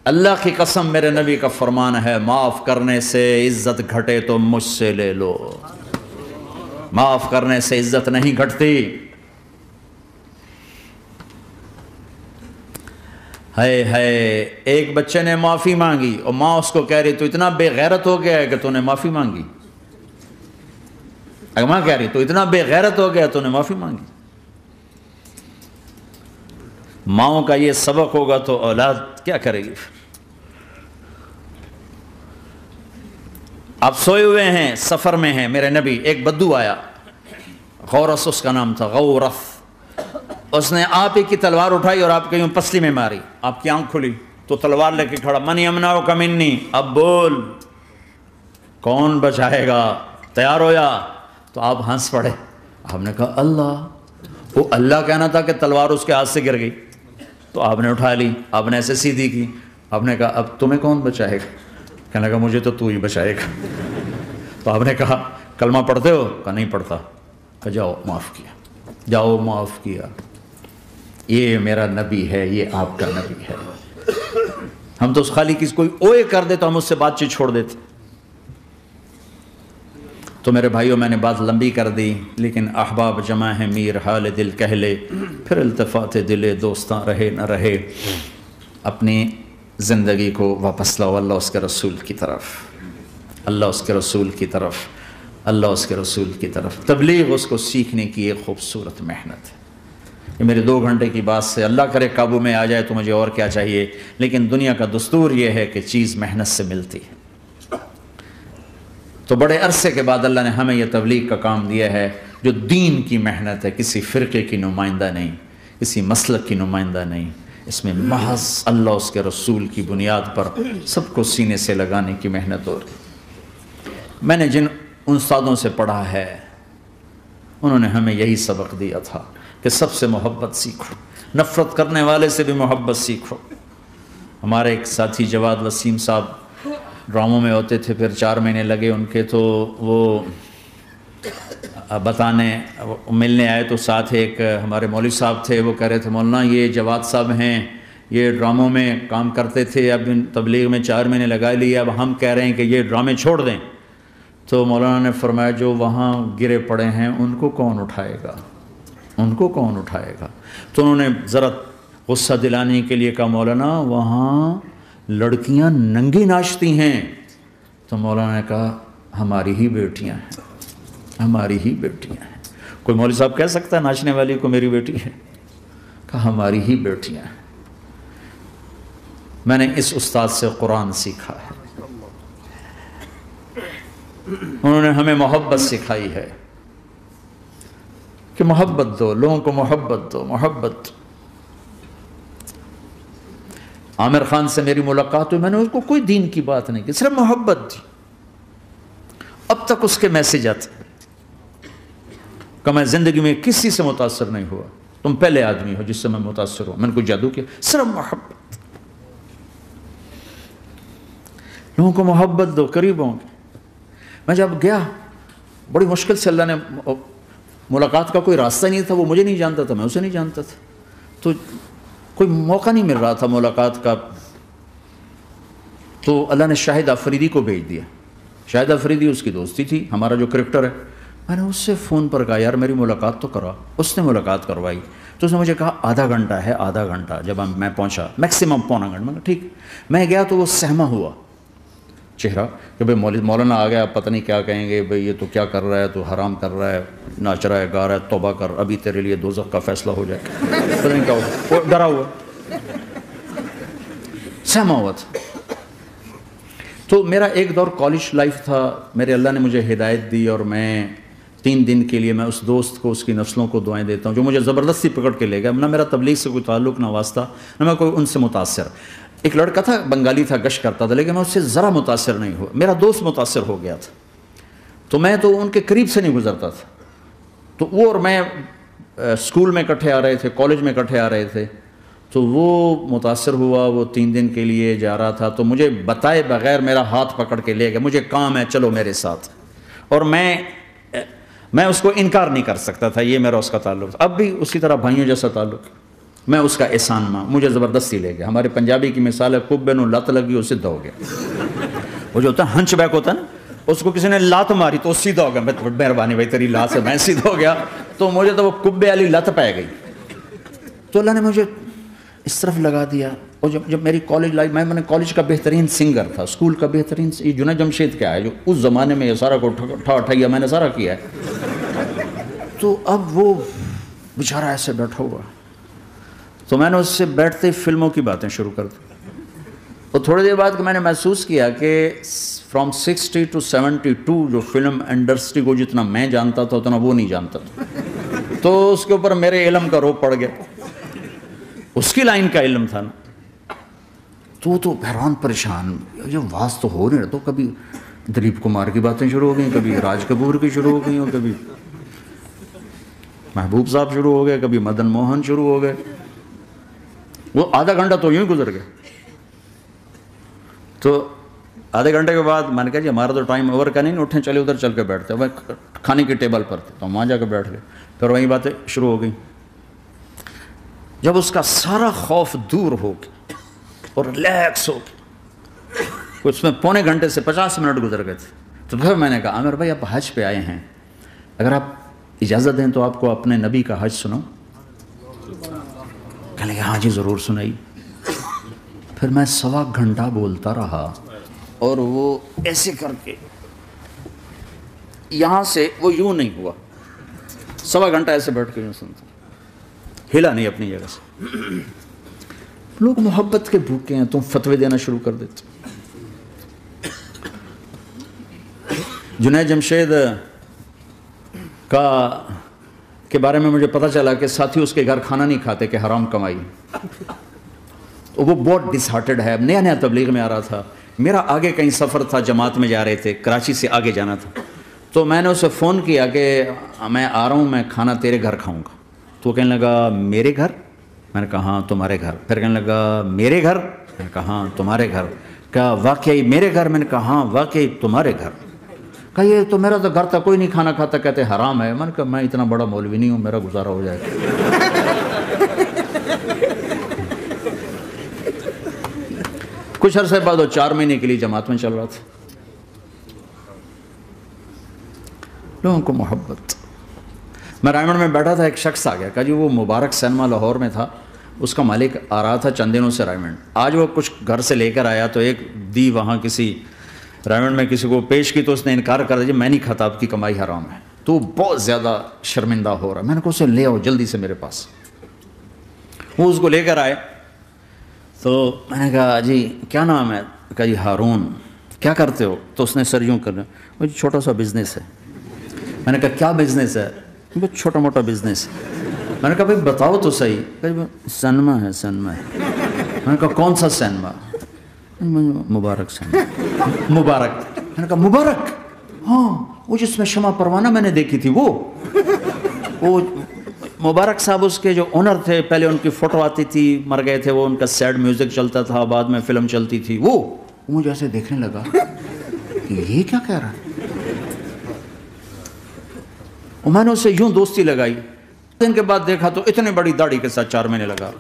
اللہ کی قسم میرے نبی کا فرمان ہے، معاف کرنے سے عزت گھٹے تو مجھ سے لے لو، معاف کرنے سے عزت نہیں گھٹتی۔ ہے ایک بچے نے معافی مانگی اور ماں اس کو کہہ رہی تو اتنا بے غیرت ہو گیا ہے کہ تو نے معافی مانگی۔ ماں کہہ رہی تو اتنا بے غیرت ہو گیا تو نے معافی مانگی۔ ماؤں کا یہ سبق ہوگا تو اولاد کیا کرے گی؟ آپ سوئے ہوئے ہیں، سفر میں ہیں، میرے نبی، ایک بدو آیا، غورس اس کا نام تھا، غورث۔ اس نے آپ ہی کی تلوار اٹھائی اور آپ کے یوں پسلی میں ماری، آپ کی آنکھ کھلی تو تلوار لے کے کھڑا، من یمنعک منی، اب بول کون بچائے گا، تیار ہو یا؟ تو آپ ہنس پڑے۔ آپ نے کہا اللہ، وہ اللہ کہنا تھا کہ تلوار اس کے ہاتھ سے گر گئی، تو آپ نے اٹھا لی، آپ نے ایسے سیدھی کی، آپ نے کہا اب تمہیں کون بچائے گا؟ کہنے لگا مجھے تو ہی بچائے گا۔ تو آپ نے کہا کلمہ پڑھتے ہو؟ کہا نہیں پڑھتا۔ کہا جاؤ معاف کیا، جاؤ معاف کیا۔ یہ میرا نبی ہے، یہ آپ کا نبی ہے۔ ہم تو خالی کسی کوئی اوئے کر دے تو ہم اس سے بات چیت چھوڑ دیتے۔ تو میرے بھائیوں میں نے بات لمبی کر دی، لیکن احباب جمع ہے میر حال دل کہہ لے، پھر التفات دل دوستاں رہے نہ رہے۔ اپنی زندگی کو واپس لاؤ اللہ اس کے رسول کی طرف، اللہ اس کے رسول کی طرف، اللہ اس کے رسول کی طرف۔ تبلیغ اس کو سیکھنے کی ایک خوبصورت محنت ہے۔ یہ میرے 2 گھنٹے کی بات سے اللہ کرے قابو میں آ جائے تو مجھے اور کیا چاہیے، لیکن دنیا کا دستور یہ ہے کہ چیز محنت سے ملتی ہے۔ تو بڑے عرصے کے بعد اللہ نے ہمیں یہ تبلیغ کا کام دیا ہے جو دین کی محنت ہے، کسی فرقے کی نمائندہ نہیں، کسی مسلک کی نمائندہ نہیں، اس میں محض اللہ اس کے رسول کی بنیاد پر سب کو سینے سے لگانے کی محنت ہو رہی۔ میں نے جن استادوں سے پڑھا ہے انہوں نے ہمیں یہی سبق دیا تھا کہ سب سے محبت سیکھو، نفرت کرنے والے سے بھی محبت سیکھو۔ ہمارے ایک ساتھی جواد وسیم صاحب ڈراموں میں ہوتے تھے، پھر 4 مہینے لگے ان کے، تو وہ بتانے ملنے آئے تو ساتھ ایک ہمارے مولوی صاحب تھے، وہ کہہ رہے تھے مولانا یہ جواد صاحب ہیں، یہ ڈراموں میں کام کرتے تھے، اب ان تبلیغ میں 4 مہینے لگا لیے، اب ہم کہہ رہے ہیں کہ یہ ڈرامے چھوڑ دیں۔ تو مولانا نے فرمایا جو وہاں گرے پڑے ہیں ان کو کون اٹھائے گا، ان کو کون اٹھائے گا؟ تو انہوں نے ذرا غصہ دلانے کے لیے کہا مولانا وہاں لڑکیاں ننگی ناچتی ہیں۔ تو مولانا نے کہا ہماری ہی بیٹیاں ہیں، ہماری ہی بیٹیاں ہیں۔ کوئی مولوی صاحب کہہ سکتا ہے ناچنے والی کو میری بیٹی ہے؟ کہا ہماری ہی بیٹیاں ہیں۔ میں نے اس استاد سے قرآن سیکھا ہے، انہوں نے ہمیں محبت سکھائی ہے کہ محبت دو، لوگوں کو محبت دو، محبت۔ عامر خان سے میری ملاقات ہوئی، میں نے اس کو کوئی دین کی بات نہیں کی، صرف محبت دی۔ اب تک اس کے میسیج آتے کہ میں زندگی میں کسی سے متاثر نہیں ہوا، تم پہلے آدمی ہو جس سے میں متاثر ہوں، میں نے کوئی جادو کیا، صرف محبت۔ لوگوں کو محبت دو، قریب ہوں گے۔ میں جب گیا بڑی مشکل سے، اللہ نے ملاقات کا کوئی راستہ نہیں تھا، وہ مجھے نہیں جانتا تھا، میں اسے نہیں جانتا تھا، تو کوئی موقع نہیں مل رہا تھا ملاقات کا۔ تو اللہ نے شاہد آفریدی کو بھیج دیا۔ شاہد آفریدی اس کی دوستی تھی، ہمارا جو کرکٹر ہے۔ میں نے اس سے فون پر کہا یار میری ملاقات تو کرا، اس نے ملاقات کروائی۔ تو اس نے مجھے کہا آدھا گھنٹہ ہے، آدھا گھنٹہ۔ جب میں پہنچا میکسیمم پونا گھنٹہ، میں کہا ٹھیک۔ میں گیا تو وہ سہما ہوا چہرہ کہ بھئی مولانا آ گیا، پتہ نہیں کیا کہیں گے، بھئی یہ تو کیا کر رہا ہے، تو حرام کر رہا ہے، ناچ رہا ہے، گا رہا ہے، توبہ کر، ابھی تیرے لیے دوزخ کا فیصلہ ہو جائے، پتہ نہیں کیا ہوا، وہ ڈرا ہوا، سہما ہوا تھا۔ تو میرا ایک دور کالج لائف تھا، میرے اللہ نے مجھے ہدایت دی، اور میں 3 دن کے لیے میں اس دوست کو، اس کی نسلوں کو دعائیں دیتا ہوں جو مجھے زبردستی پکڑ کے لے گیا۔ نہ میرا تبلیغ سے کوئی تعلق، نہ واسطہ، نہ میں کوئی ان سے متاثر۔ ایک لڑکا تھا بنگالی تھا، گشت کرتا تھا، لیکن میں اس سے ذرا متاثر نہیں ہوا۔ میرا دوست متاثر ہو گیا تھا، تو میں تو ان کے قریب سے نہیں گزرتا تھا۔ تو وہ اور میں اسکول میں اکٹھے آ رہے تھے، کالج میں اکٹھے آ رہے تھے، تو وہ متاثر ہوا، وہ 3 دن کے لیے جا رہا تھا، تو مجھے بتائے بغیر میرا ہاتھ پکڑ کے لے گیا، مجھے کام ہے چلو میرے ساتھ، اور میں اس کو انکار نہیں کر سکتا تھا، یہ میرا اس کا تعلق تھا۔ اب بھی اسی طرح بھائیوں جیسا تعلق ہے۔ میں اس کا احسان ماں، مجھے زبردستی لے گیا. ہمارے پنجابی کی مثال ہے کبے نو لت لگی وہ سیدھا ہو گیا. وہ جو ہوتا ہے ہنچ بیک ہوتا ہے نا، اس کو کسی نے لات ماری تو سیدھا ہو گیا. مہربانی بھائی تیری لات سے میں سیدھا ہو گیا. تو مجھے تو وہ کبے والی لت پہ گئی. تو اللہ نے مجھے اس طرف لگا دیا. اور جب میری کالج لائف، میں نے کالج کا بہترین سنگر تھا، اسکول کا بہترین، یہ جنید جمشید کیا ہے جو اس زمانے میں یہ سارا کو اٹھایا میں نے سارا کیا ہے. تو اب وہ بیچارہ ایسے بیٹھا ہوا، تو میں نے اس سے بیٹھتے فلموں کی باتیں شروع کر دی. اور تھوڑی دیر بعد میں نے محسوس کیا کہ فرام 60 to 72 جو فلم انڈسٹری کو جتنا میں جانتا تھا اتنا وہ نہیں جانتا تھا. تو اس کے اوپر میرے علم کا روپ پڑ گیا، اس کی لائن کا علم تھا نا. تو حیران پریشان، یہ واز تو ہو نہیں رہا. تو کبھی دلیپ کمار کی باتیں شروع ہو گئیں، کبھی راج کپور کی شروع ہو گئیں، اور کبھی محبوب صاحب شروع ہو گئے، کبھی مدن موہن شروع ہو گئے. وہ آدھا گھنٹہ تو یوں ہی گزر گیا. تو آدھے گھنٹے کے بعد میں نے کہا جی ہمارا تو ٹائم اوور کا نہیں، اٹھیں چلے ادھر چل کے بیٹھتے. وہ کھانے کی ٹیبل پر تھے تو وہاں جا کے بیٹھ گئے. پھر وہیں باتیں شروع ہو گئیں. جب اس کا سارا خوف دور ہو گیا اور ریلیکس ہو گیا، اس میں پونے گھنٹے سے 50 منٹ گزر گئے تھے. تو پھر میں نے کہا عامر بھائی آپ حج پہ آئے ہیں، اگر آپ اجازت دیں تو آپ کو اپنے نبی کا حج سنو. کہنے لگے ہاں جی ضرور سنائی. پھر میں 1.25 گھنٹہ بولتا رہا اور وہ ایسے کر کے یہاں سے وہ یوں نہیں ہوا. 1.25 گھنٹہ ایسے بیٹھ کے یوں سنتا، ہلا نہیں اپنی جگہ سے. لوگ محبت کے بھوکے ہیں، تم فتوے دینا شروع کر دیتے. جنید جمشید کے بارے میں مجھے پتہ چلا کہ ساتھی اس کے گھر کھانا نہیں کھاتے کہ حرام کمائی. وہ بہت ڈس ہارٹڈ ہے، نیا نیا تبلیغ میں آ رہا تھا. میرا آگے کہیں سفر تھا، جماعت میں جا رہے تھے، کراچی سے آگے جانا تھا. تو میں نے اسے فون کیا کہ میں آ رہا ہوں، میں کھانا تیرے گھر کھاؤں گا. تو وہ کہنے لگا میرے گھر؟ میں نے کہا ہاں تمہارے گھر. پھر کہنے لگا میرے گھر؟ میں نے کہا ہاں تمہارے گھر. کہا واقعی میرے گھر؟ میں نے کہا ہاں واقعی تمہارے گھر. کہا یہ تو میرا تو گھر تھا، کوئی نہیں کھانا کھاتا، کہتے حرام ہے. میں نے کہا میں اتنا بڑا مولوی نہیں ہوں، میرا گزارا ہو جائے گا. کچھ عرصے بعد وہ 4 مہینے کے لیے جماعت میں چل رہا تھا. لوگوں کو محبت. میں رائمنڈ میں بیٹھا تھا، ایک شخص آ گیا، کہا جی وہ مبارک سینما لاہور میں تھا، اس کا مالک آ رہا تھا چند دنوں سے رائمنڈ. آج وہ کچھ گھر سے لے کر آیا تو ایک دی وہاں کسی رائمنڈ میں کسی کو پیش کی تو اس نے انکار کر دیا، میں نہیں کھاتا، آپ کی کمائی حرام ہے. تو بہت زیادہ شرمندہ ہو رہا. میں نے کہا اسے لے آؤ جلدی سے میرے پاس. وہ اس کو لے کر آئے تو میں نے کہا جی کیا نام ہے؟ کہا جی ہارون. کیا کرتے ہو؟ تو اس نے سر یوں کرنا، وہ چھوٹا سا بزنس ہے. میں نے کہا کیا بزنس ہے؟ بہت چھوٹا موٹا بزنس. میں نے کہا بھائی بتاؤ تو صحیح. سینما ہے. سینما ہے. میں نے کہا کون سا سینما؟ مبارک سینما. مبارک. میں نے کہا مبارک؟ ہاں وہ جس میں شمع پروانہ میں نے دیکھی تھی وہ مبارک صاحب اس کے جو اونر تھے، پہلے ان کی فوٹو آتی تھی، مر گئے تھے وہ، ان کا سیڈ میوزک چلتا تھا، بعد میں فلم چلتی تھی. وہ مجھے ایسے دیکھنے لگا کہ یہ کیا کہہ رہا ہے. اور میں نے اسے یوں دوستی لگائی. دن کے بعد دیکھا تو اتنے بڑی داڑھی کے ساتھ 4 مہینے لگا.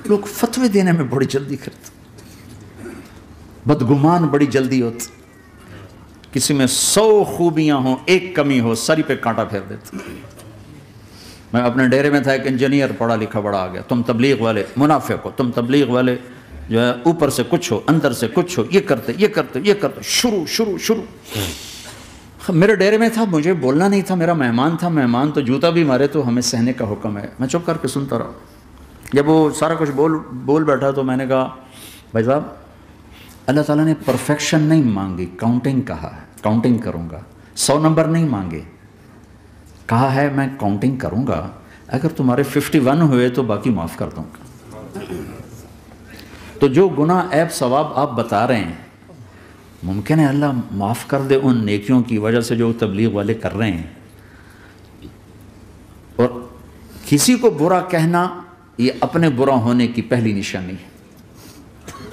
لوگ فتوے دینے میں بڑی جلدی کرتے، بدگمان بڑی جلدی ہوتی. کسی میں 100 خوبیاں ہوں، ایک کمی ہو، سری پہ کانٹا پھیر دیتے. میں اپنے ڈیرے میں تھا، ایک انجینئر پڑھا لکھا بڑا آ گیا، تم تبلیغ والے منافق ہو، تم تبلیغ والے جو ہے اوپر سے کچھ ہو اندر سے کچھ ہو، یہ کرتے شروع. میرے ڈیرے میں تھا، مجھے بولنا نہیں تھا، میرا مہمان تھا. مہمان تو جوتا بھی مارے تو ہمیں سہنے کا حکم ہے. میں چپ کر کے سنتا رہا. جب وہ سارا کچھ بول بیٹھا تو میں نے کہا بھائی صاحب اللہ تعالیٰ نے پرفیکشن نہیں مانگی، کاؤنٹنگ کہا ہے، کاؤنٹنگ کروں گا. 100 نمبر نہیں مانگے، کہا ہے میں کاؤنٹنگ کروں گا، اگر تمہارے 51 ہوئے تو باقی معاف کر دوں گا. تو جو گناہ عیب ثواب آپ بتا رہے ہیں، ممکن ہے اللہ معاف کر دے ان نیکیوں کی وجہ سے جو تبلیغ والے کر رہے ہیں. اور کسی کو برا کہنا یہ اپنے برا ہونے کی پہلی نشانی ہے.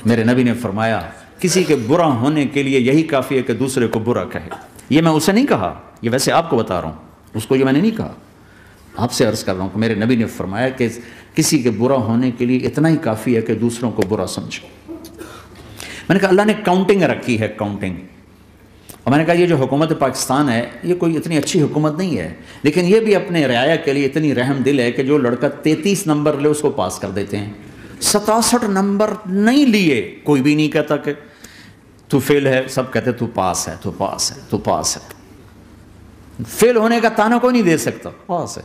میرے نبی نے فرمایا کسی کے برا ہونے کے لیے یہی کافی ہے کہ دوسرے کو برا کہے. یہ میں اسے نہیں کہا، یہ ویسے آپ کو بتا رہا ہوں، اس کو یہ میں نے نہیں کہا. آپ سے عرض کر رہا ہوں کہ میرے نبی نے فرمایا کہ کسی کے برا ہونے کے لیے اتنا ہی کافی ہے کہ دوسروں کو برا سمجھو۔ میں نے کہا اللہ نے کاؤنٹنگ رکھی ہے، کاؤنٹنگ، اور میں نے کہا یہ جو حکومت پاکستان ہے یہ کوئی اتنی اچھی حکومت نہیں ہے، لیکن یہ بھی اپنے رعایا کے لیے اتنی رحم دل ہے کہ جو لڑکا 33 نمبر لے اس کو پاس کر دیتے ہیں، 67 نمبر نہیں لیے کوئی بھی نہیں کہتا کہ تو فیل ہے، سب کہتے تو پاس ہے، تو پاس ہے، تو پاس ہے۔ فیل ہونے کا تانا کوئی نہیں دے سکتا، پاس ہے،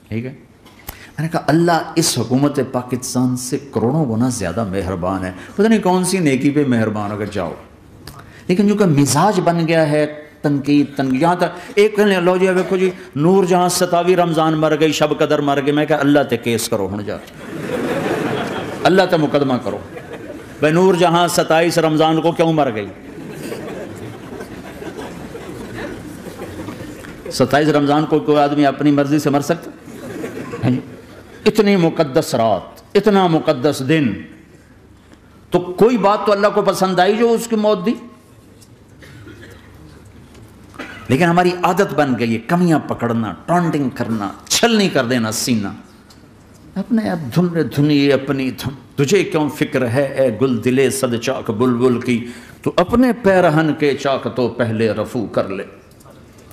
ٹھیک ہے۔ میں نے کہا اللہ اس حکومت پاکستان سے کروڑوں گنا زیادہ مہربان ہے، پتہ نہیں کون سی نیکی پہ مہربان اگر جاؤ، لیکن جو کہ مزاج بن گیا ہے تنقید، یہاں تک ایک کہنے لو جی دیکھو جی نور جہاں 27 رمضان مر گئی، شب قدر مر گئی، میں کہا اللہ تے کیس کرو ہن جا، اللہ تے مقدمہ کرو، بھائی نور جہاں 27 رمضان کو کیوں مر گئی؟ 27 رمضان کو کوئی آدمی اپنی مرضی سے مر سکتا؟ اتنی مقدس رات، اتنا مقدس دن، تو کوئی بات تو اللہ کو پسند آئی جو اس کی موت دی؟ لیکن ہماری عادت بن گئی ہے کمیاں پکڑنا، ٹانٹنگ کرنا، چھلنی کر دینا سینہ، اپنے اب دھنی اپنی دھن، تجھے کیوں فکر ہے اے گل دلے صد چاک بلبل کی، تو اپنے پیرہن کے چاک تو پہلے رفو کر لے،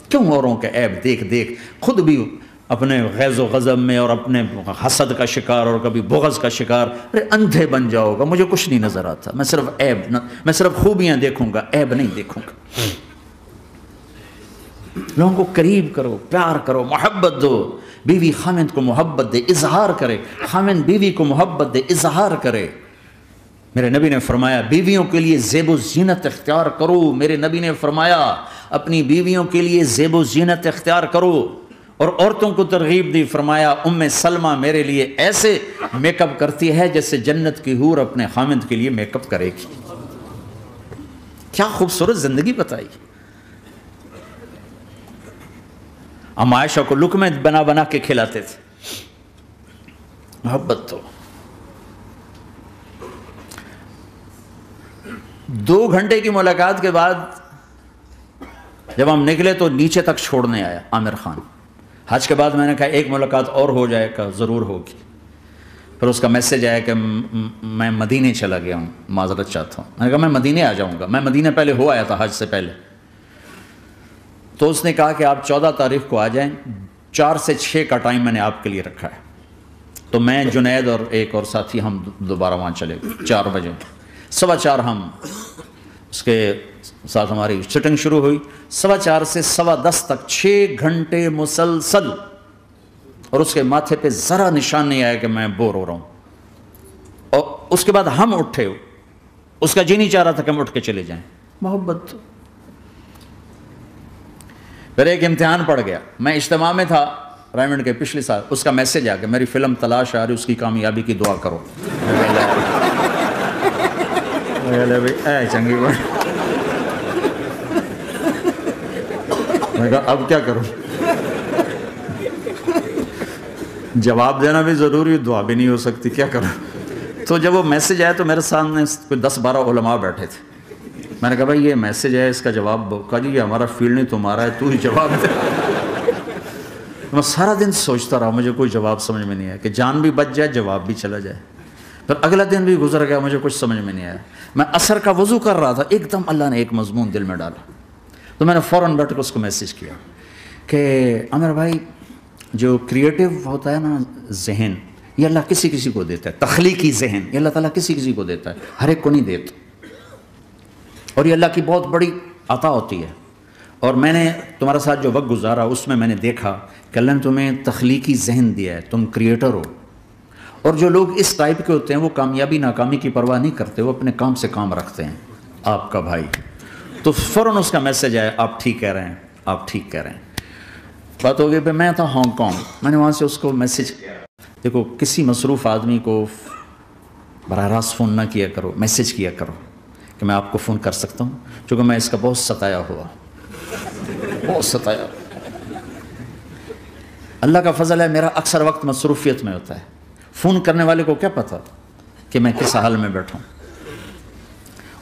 کیوں اوروں کے عیب دیکھ دیکھ خود بھی اپنے غیظ و غضب میں اور اپنے حسد کا شکار اور کبھی بغض کا شکار، ارے اندھے بن جاؤ گا، مجھے کچھ نہیں نظر آتا، میں صرف خوبیاں دیکھوں گا، عیب نہیں دیکھوں گا۔ لوگوں کو قریب کرو، پیار کرو، محبت دو، بیوی خامند کو محبت دے، اظہار کرے، خامند بیوی کو محبت دے، اظہار کرے۔ میرے نبی نے فرمایا بیویوں کے لیے زیب و زینت اختیار کرو، میرے نبی نے فرمایا اپنی بیویوں کے لیے زیب و زینت اختیار کرو، اور عورتوں کو ترغیب دی، فرمایا ام سلمہ میرے لیے ایسے میک اپ کرتی ہے جیسے جنت کی حور اپنے خامند کے لیے میک اپ کرے گی۔ کیا خوبصورت زندگی بتائی۔ ہم عائشہ کو لقمے بنا بنا کے کھلاتے تھے، محبت تو۔ 2 گھنٹے کی ملاقات کے بعد جب ہم نکلے تو نیچے تک چھوڑنے آیا عامر خان۔ حج کے بعد میں نے کہا ایک ملاقات اور ہو جائے گا، ضرور ہوگی۔ پھر اس کا میسج آیا کہ میں مدینے چلا گیا ہوں، معذرت چاہتا ہوں۔ میں نے کہا میں مدینے آ جاؤں گا، میں مدینے پہلے ہو آیا تھا حج سے پہلے۔ تو اس نے کہا کہ آپ 14 تاریخ کو آ جائیں، 4 سے 6 کا ٹائم میں نے آپ کے لیے رکھا ہے۔ تو میں، جنید اور ایک اور ساتھی ہم دوبارہ وہاں چلے گئے 4 بجے، 4:15 ہم اس کے ساتھ ہماری سٹنگ شروع ہوئی، 4:15 سے 10:15 تک 6 گھنٹے مسلسل، اور اس کے ماتھے پہ ذرا نشان نہیں آیا کہ میں بور ہو رہا ہوں۔ اور اس کے بعد ہم اٹھے، اس کا جی نہیں چاہ رہا تھا کہ ہم اٹھ کے چلے جائیں، محبت۔ پھر ایک امتحان پڑ گیا، میں اجتماع میں تھا رائمنڈ کے پچھلے سال، اس کا میسج آ گیا میری فلم تلاش آ رہی، اس کی کامیابی کی دعا کرو۔ چنگی بات، میں کہا اب کیا کروں، جواب دینا بھی ضروری، دعا بھی نہیں ہو سکتی، کیا کروں۔ تو جب وہ میسج آیا تو میرے سامنے کوئی 10-12 علماء بیٹھے تھے، میں نے کہا بھائی یہ میسج ہے، اس کا جواب، کہا جی یہ ہمارا فیلڈ نہیں تمہارا ہے، تو ہی جواب دے۔ میں سارا دن سوچتا رہا، مجھے کوئی جواب سمجھ میں نہیں آیا کہ جان بھی بچ جائے، جواب بھی چلا جائے۔ پھر اگلا دن بھی گزر گیا، مجھے کچھ سمجھ میں نہیں آیا۔ میں عصر کا وضو کر رہا تھا، ایک دم اللہ نے ایک مضمون دل میں ڈالا، تو میں نے فوراً بیٹھ کے اس کو میسج کیا کہ عامر بھائی جو کریٹو ہوتا ہے نا ذہن، یہ اللہ کسی کسی کو دیتا ہے، تخلیقی ذہن یہ اللہ تعالیٰ کسی کسی کو دیتا ہے، ہر ایک کو نہیں دیتا، اور یہ اللہ کی بہت بڑی عطا ہوتی ہے۔ اور میں نے تمہارے ساتھ جو وقت گزارا اس میں میں نے دیکھا کہ اللہ نے تمہیں تخلیقی ذہن دیا ہے، تم کریٹر ہو، اور جو لوگ اس ٹائپ کے ہوتے ہیں وہ کامیابی ناکامی کی پرواہ نہیں کرتے، وہ اپنے کام سے کام رکھتے ہیں۔ آپ کا بھائی، تو فوراً اس کا میسج آیا، آپ ٹھیک کہہ رہے ہیں، آپ ٹھیک کہہ رہے ہیں۔ بات ہو گئی پہ میں تھا ہانگ کانگ، میں نے وہاں سے اس کو میسج کیا، دیکھو کسی مصروف آدمی کو براہ راست فون نہ کیا کرو، میسج کیا کرو کہ میں آپ کو فون کر سکتا ہوں، چونکہ میں اس کا بہت ستایا ہوا، بہت ستایا۔ اللہ کا فضل ہے میرا اکثر وقت مصروفیت میں ہوتا ہے، فون کرنے والے کو کیا پتہ کہ میں کس حال میں بیٹھا ہوں،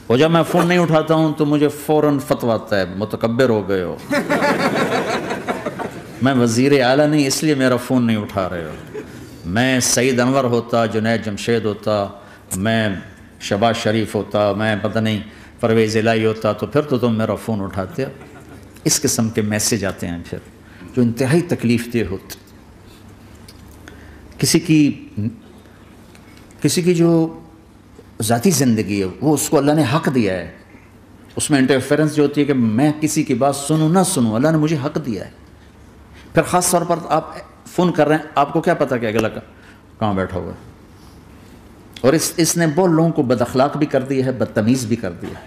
اور جب میں فون نہیں اٹھاتا ہوں تو مجھے فوراً فتویٰ آتا ہے متکبر ہو گئے ہو، میں وزیر اعلیٰ نہیں اس لیے میرا فون نہیں اٹھا رہے ہو. میں سعید انور ہوتا, جنید جمشید ہوتا, میں شہباز شریف ہوتا, میں پتہ نہیں پرویز الہی ہوتا, تو پھر تو تم میرا فون اٹھاتے. اس قسم کے میسج آتے ہیں پھر جو انتہائی تکلیف دہ ہوتے. کسی کی جو ذاتی زندگی ہے وہ اس کو اللہ نے حق دیا ہے, اس میں انٹرفیرنس جو ہوتی ہے کہ میں کسی کی بات سنوں نہ سنوں, اللہ نے مجھے حق دیا ہے. پھر خاص طور پر آپ فون کر رہے ہیں, آپ کو کیا پتہ کہ اگلا کہاں بیٹھا ہوا ہے. اور اس نے بہت لوگوں کو بد اخلاق بھی کر دیا ہے, بدتمیز بھی کر دیا ہے,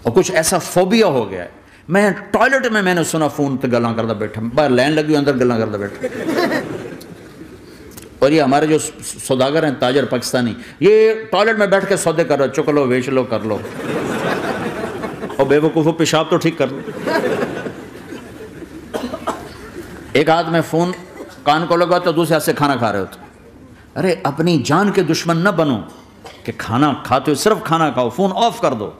اور کچھ ایسا فوبیا ہو گیا ہے. میں ٹوائلٹ میں نے سنا فون تے گلاں کردا بیٹھا, باہر لائن لگی اندر گلاں کردا بیٹھا. اور یہ ہمارے جو سوداگر ہیں تاجر پاکستانی, یہ ٹوائلٹ میں بیٹھ کے سودے کر رہے, چک لو بیچ لو کر لو, اور بے وقوفو پیشاب تو ٹھیک کر لو. ایک ہاتھ میں فون کان کو لگا تو دوسرے ہاتھ سے کھانا کھا رہے ہوتے. ارے اپنی جان کے دشمن نہ بنو کہ کھانا کھاتے ہو صرف کھانا کھاؤ, فون آف کر دو.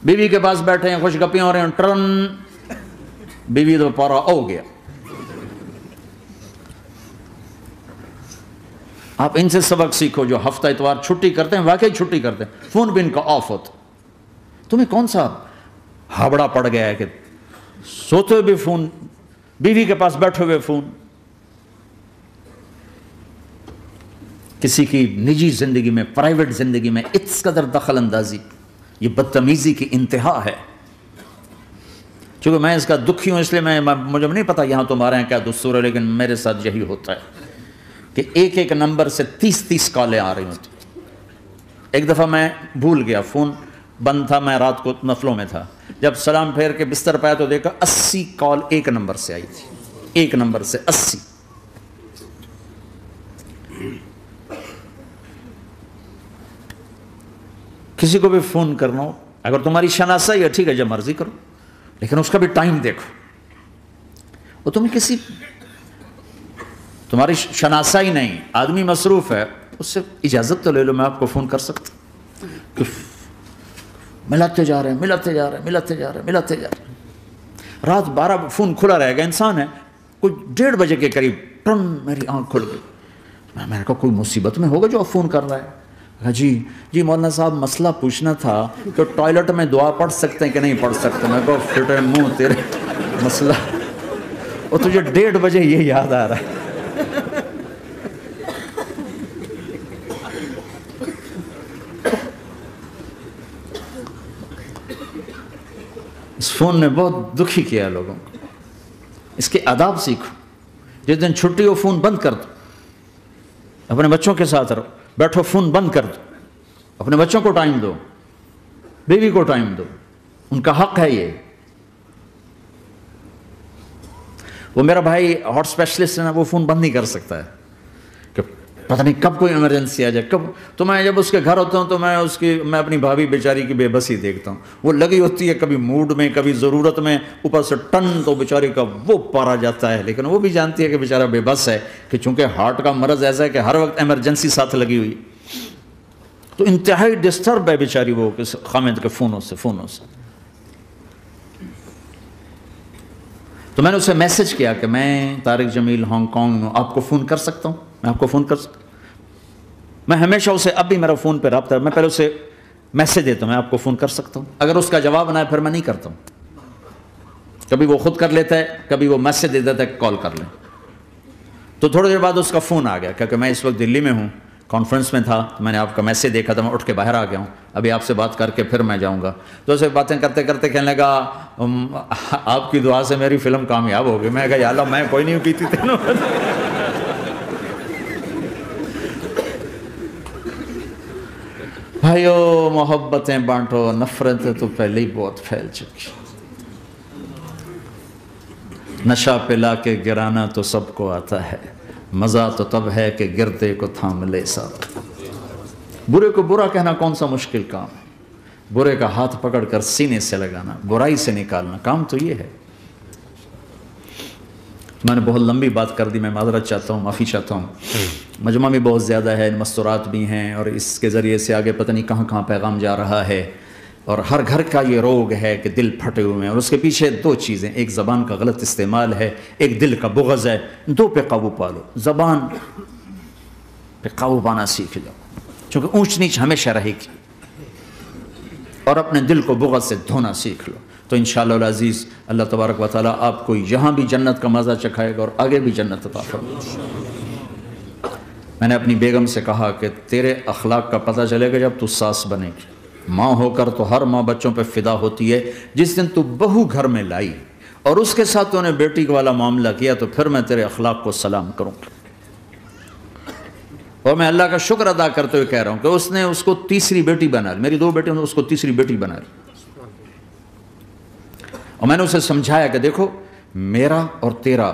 بیوی کے پاس بیٹھے ہیں, خوش گپیاں ہو رہے ہیں, ٹرن بیوی تو پارا ہو گیا. آپ ان سے سبق سیکھو جو ہفتہ اتوار چھٹی کرتے ہیں, واقعی چھٹی کرتے ہیں, فون بھی ان کا آف ہوتا. تمہیں کون سا ہابڑا پڑ گیا ہے کہ سوتے ہوئے بھی فون, بیوی کے پاس بیٹھے ہوئے فون. کسی کی نجی زندگی میں, پرائیویٹ زندگی میں اس قدر دخل اندازی, یہ بدتمیزی کی انتہا ہے. چونکہ میں اس کا دکھی ہوں, اس لیے مجھے نہیں پتا یہاں تمہارے یہاں کیا دستور ہے, لیکن میرے ساتھ یہی ہوتا ہے کہ ایک نمبر سے 30 کالیں آ رہی ہوتی. ایک دفعہ میں بھول گیا, فون بند تھا, میں رات کو نفلوں میں تھا, جب سلام پھیر کے بستر پایا تو دیکھا 80 کال ایک نمبر سے آئی تھی, ایک نمبر سے 80. کسی کو بھی فون کرنا ہو, اگر تمہاری شناسائی ہے ٹھیک ہے, جب مرضی کرو, لیکن اس کا بھی ٹائم دیکھو. اور تمہاری شناسائی نہیں, آدمی مصروف ہے, اس سے اجازت تو لے لو, میں آپ کو فون کر سکتا کہ ملاتے جا رہے ہیں. رات 12 فون کھلا رہے گا, انسان ہے, کوئی 1:30 بجے کے قریب ٹن میری آنکھ کھل گئی. میں نے کہا کوئی مصیبت میں ہوگا جو آپ فون کر رہا ہے. کہا جی مولانا صاحب مسئلہ پوچھنا تھا کہ ٹوائلٹ میں دعا پڑھ سکتے ہیں کہ نہیں پڑھ سکتے. میں کہا پھٹے منہ تیرے, مسئلہ, اور تجھے 1:30 بجے یہ یاد آ رہا ہے. اس فون نے بہت دکھی کیا لوگوں کو. اس کے آداب سیکھو. جس دن چھٹی ہو فون بند کر دو, اپنے بچوں کے ساتھ رہو, بیٹھو فون بند کر دو, اپنے بچوں کو ٹائم دو, بیوی کو ٹائم دو, ان کا حق ہے یہ. وہ میرا بھائی ہارٹ اسپیشلسٹ ہے نا, وہ فون بند نہیں کر سکتا ہے کہ پتہ نہیں کب کوئی ایمرجنسی آ جائے کب. تو میں جب اس کے گھر ہوتا ہوں تو میں اپنی بھابھی بیچاری کی بے بسی دیکھتا ہوں. وہ لگی ہوتی ہے کبھی موڈ میں, کبھی ضرورت میں, اوپر سے ٹن تو بیچاری کا وہ پارا جاتا ہے, لیکن وہ بھی جانتی ہے کہ بیچارہ بے بس ہے, کہ چونکہ ہارٹ کا مرض ایسا ہے کہ ہر وقت ایمرجنسی ساتھ لگی ہوئی, تو انتہائی ڈسٹرب ہے بیچاری وہ خامد کے فونوں سے. تو میں نے اسے میسج کیا کہ میں طارق جمیل ہانگ کانگ میں آپ کو فون کر سکتا ہوں, میں آپ کو فون کر سکتا ہوں. میں ہمیشہ اسے, اب بھی میرا فون پہ رابطہ ہے, میں پہلے اسے میسج دیتا ہوں میں آپ کو فون کر سکتا ہوں. اگر اس کا جواب نہ ہے پھر میں نہیں کرتا ہوں. کبھی وہ خود کر لیتا ہے, کبھی وہ میسج دے دیتا ہے کہ کال کر لیں. تو تھوڑی دیر بعد اس کا فون آ گیا, کیونکہ میں اس وقت دلی میں ہوں, کانفرنس میں تھا, تو میں نے آپ کا میسج دیکھا تھا, میں اٹھ کے باہر آ گیا ہوں, ابھی آپ سے بات کر کے پھر میں جاؤں گا. تو اسے باتیں کرتے کرتے کہنے لگا آپ کی دعا سے میری فلم کامیاب ہو گئی. میں کہا یا اللہ میں کوئی نہیں پیتی تھی نا. بھائیو محبتیں بانٹو, نفرتیں تو پہلے ہی بہت پھیل چکی. نشہ پلا کے گرانا تو سب کو آتا ہے, مزہ تو تب ہے کہ گردے کو تھام لے ساتھ. برے کو برا کہنا کون سا مشکل کام ہے, برے کا ہاتھ پکڑ کر سینے سے لگانا, برائی سے نکالنا, کام تو یہ ہے. میں نے بہت لمبی بات کر دی, میں معذرت چاہتا ہوں, معافی چاہتا ہوں. مجمع بھی بہت زیادہ ہے, مستورات بھی ہیں, اور اس کے ذریعے سے آگے پتہ نہیں کہاں کہاں پیغام جا رہا ہے. اور ہر گھر کا یہ روگ ہے کہ دل پھٹے ہوئے ہیں، اور اس کے پیچھے دو چیزیں، ایک زبان کا غلط استعمال ہے، ایک دل کا بغض ہے۔ دو پہ قابو پالو، زبان پہ قابو پانا سیکھ جاؤ، چونکہ اونچ نیچ ہمیشہ رہے گی، اور اپنے دل کو بغض سے دھونا سیکھ لو، تو انشاءاللہ العزیز اللہ تبارک و تعالیٰ آپ کو یہاں بھی جنت کا مزہ چکھائے گا اور آگے بھی جنت عطا فرمائے گا۔ میں نے اپنی بیگم سے کہا کہ تیرے اخلاق کا پتہ چلے گا جب تو ساس بنے گی، ماں ہو کر تو ہر ماں بچوں پہ فدا ہوتی ہے، جس دن تو بہو گھر میں لائی اور اس کے ساتھ تو نے بیٹی والا معاملہ کیا تو پھر میں تیرے اخلاق کو سلام کروں گا۔ اور میں اللہ کا شکر ادا کرتے ہوئے کہہ رہا ہوں کہ اس نے اس کو تیسری بیٹی بنا لی، میری 2 بیٹے ہیں، اس کو تیسری بیٹی بنا لی۔ اور میں نے اسے سمجھایا کہ دیکھو میرا اور تیرا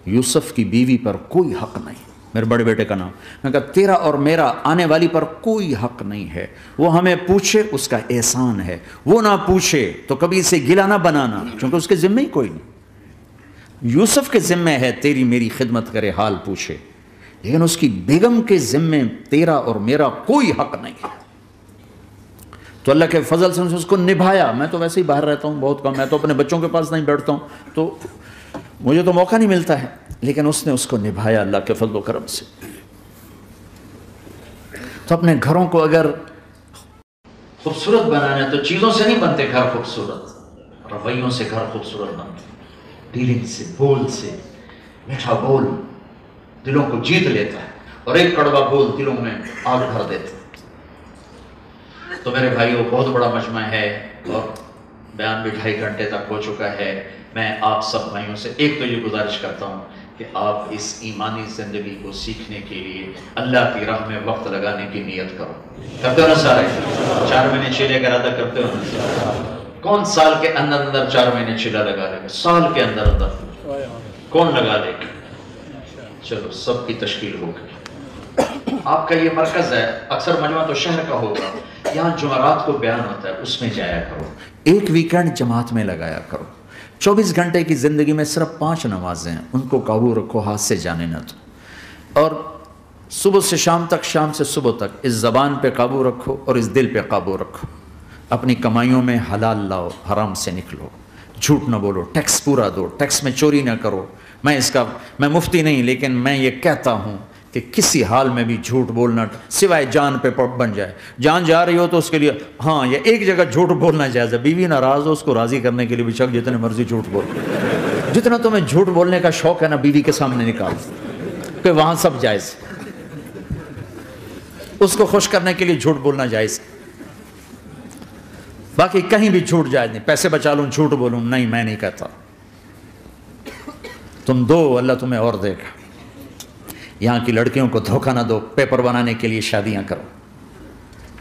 یوسف کی بیوی پر کوئی حق نہیں، میرے بڑے بیٹے کا نام، میں کہا تیرا اور میرا آنے والی پر کوئی حق نہیں ہے، وہ ہمیں پوچھے اس کا احسان ہے، وہ نہ پوچھے تو کبھی اسے گلا نہ بنانا، کیونکہ اس کے ذمہ ہی کوئی نہیں۔ یوسف کے ذمہ ہے تیری میری خدمت کرے، حال پوچھے، لیکن اس کی بیگم کے ذمہ تیرا اور میرا کوئی حق نہیں ہے۔ تو اللہ کے فضل سے اس کو نبھایا۔ میں تو ویسے ہی باہر رہتا ہوں بہت کم، میں تو اپنے بچوں کے پاس نہیں بیٹھتا ہوں، تو مجھے تو موقع نہیں ملتا ہے، لیکن اس نے اس کو نبھایا اللہ کے فضل و کرم سے۔ تو اپنے گھروں کو اگر خوبصورت بنانا ہے تو چیزوں سے نہیں بنتے گھر خوبصورت، رویوں سے گھر خوبصورت بنتے، ڈیلنگ سے، بول سے۔ میٹھا بول دلوں کو جیت لیتا ہے، اور ایک کڑوا بول دلوں میں آگ بھر دیتا ہے۔ تو میرے بھائیو بہت بڑا مجمع ہے اور بیان بھی 2.5 گھنٹے تک ہو چکا ہے۔ میں آپ سب بھائیوں سے ایک تو یہ گزارش کرتا ہوں کہ آپ اس ایمانی زندگی کو سیکھنے کے لیے اللہ کی راہ میں وقت لگانے کی نیت کرو۔ کرتے ہو نا سارے؟ 4 مہینے چیلے کا ارادہ کرتے ہو نا؟ کون سال کے اندر اندر 4 مہینے چیلا لگا لے گا؟ سال کے اندر اندر کون لگا لے گا؟ چلو سب کی تشکیل ہوگی۔ آپ کا یہ مرکز ہے، اکثر مجمع تو شہر کا ہوگا، یہاں جمعرات کو بیان ہوتا ہے، اس میں جایا کرو، ایک ویکنڈ جماعت میں لگایا کرو۔ 24 گھنٹے کی زندگی میں صرف 5 نمازیں ہیں، ان کو قابو رکھو، ہاتھ سے جانے نہ دو، اور صبح سے شام تک، شام سے صبح تک اس زبان پہ قابو رکھو اور اس دل پہ قابو رکھو۔ اپنی کمائیوں میں حلال لاؤ، حرام سے نکلو، جھوٹ نہ بولو، ٹیکس پورا دو، ٹیکس میں چوری نہ کرو۔ میں مفتی نہیں، لیکن میں یہ کہتا ہوں کہ کسی حال میں بھی جھوٹ بولنا، سوائے جان پہ بن جائے، جان جا رہی ہو تو اس کے لیے ہاں یہ ایک جگہ جھوٹ بولنا جائز ہے، بیوی ناراض ہو اس کو راضی کرنے کے لیے بھی شک جتنے مرضی جھوٹ بول، جتنا تمہیں جھوٹ بولنے کا شوق ہے نا بیوی کے سامنے نکال، کہ وہاں سب جائز، اس کو خوش کرنے کے لیے جھوٹ بولنا جائز، باقی کہیں بھی جھوٹ جائز نہیں۔ پیسے بچا لوں جھوٹ بولوں نہیں، میں نہیں کہتا، تم دو اللہ تمہیں اور دے گا۔ یہاں کی لڑکیوں کو دھوکہ نہ دو، پیپر بنانے کے لیے شادیاں کرو۔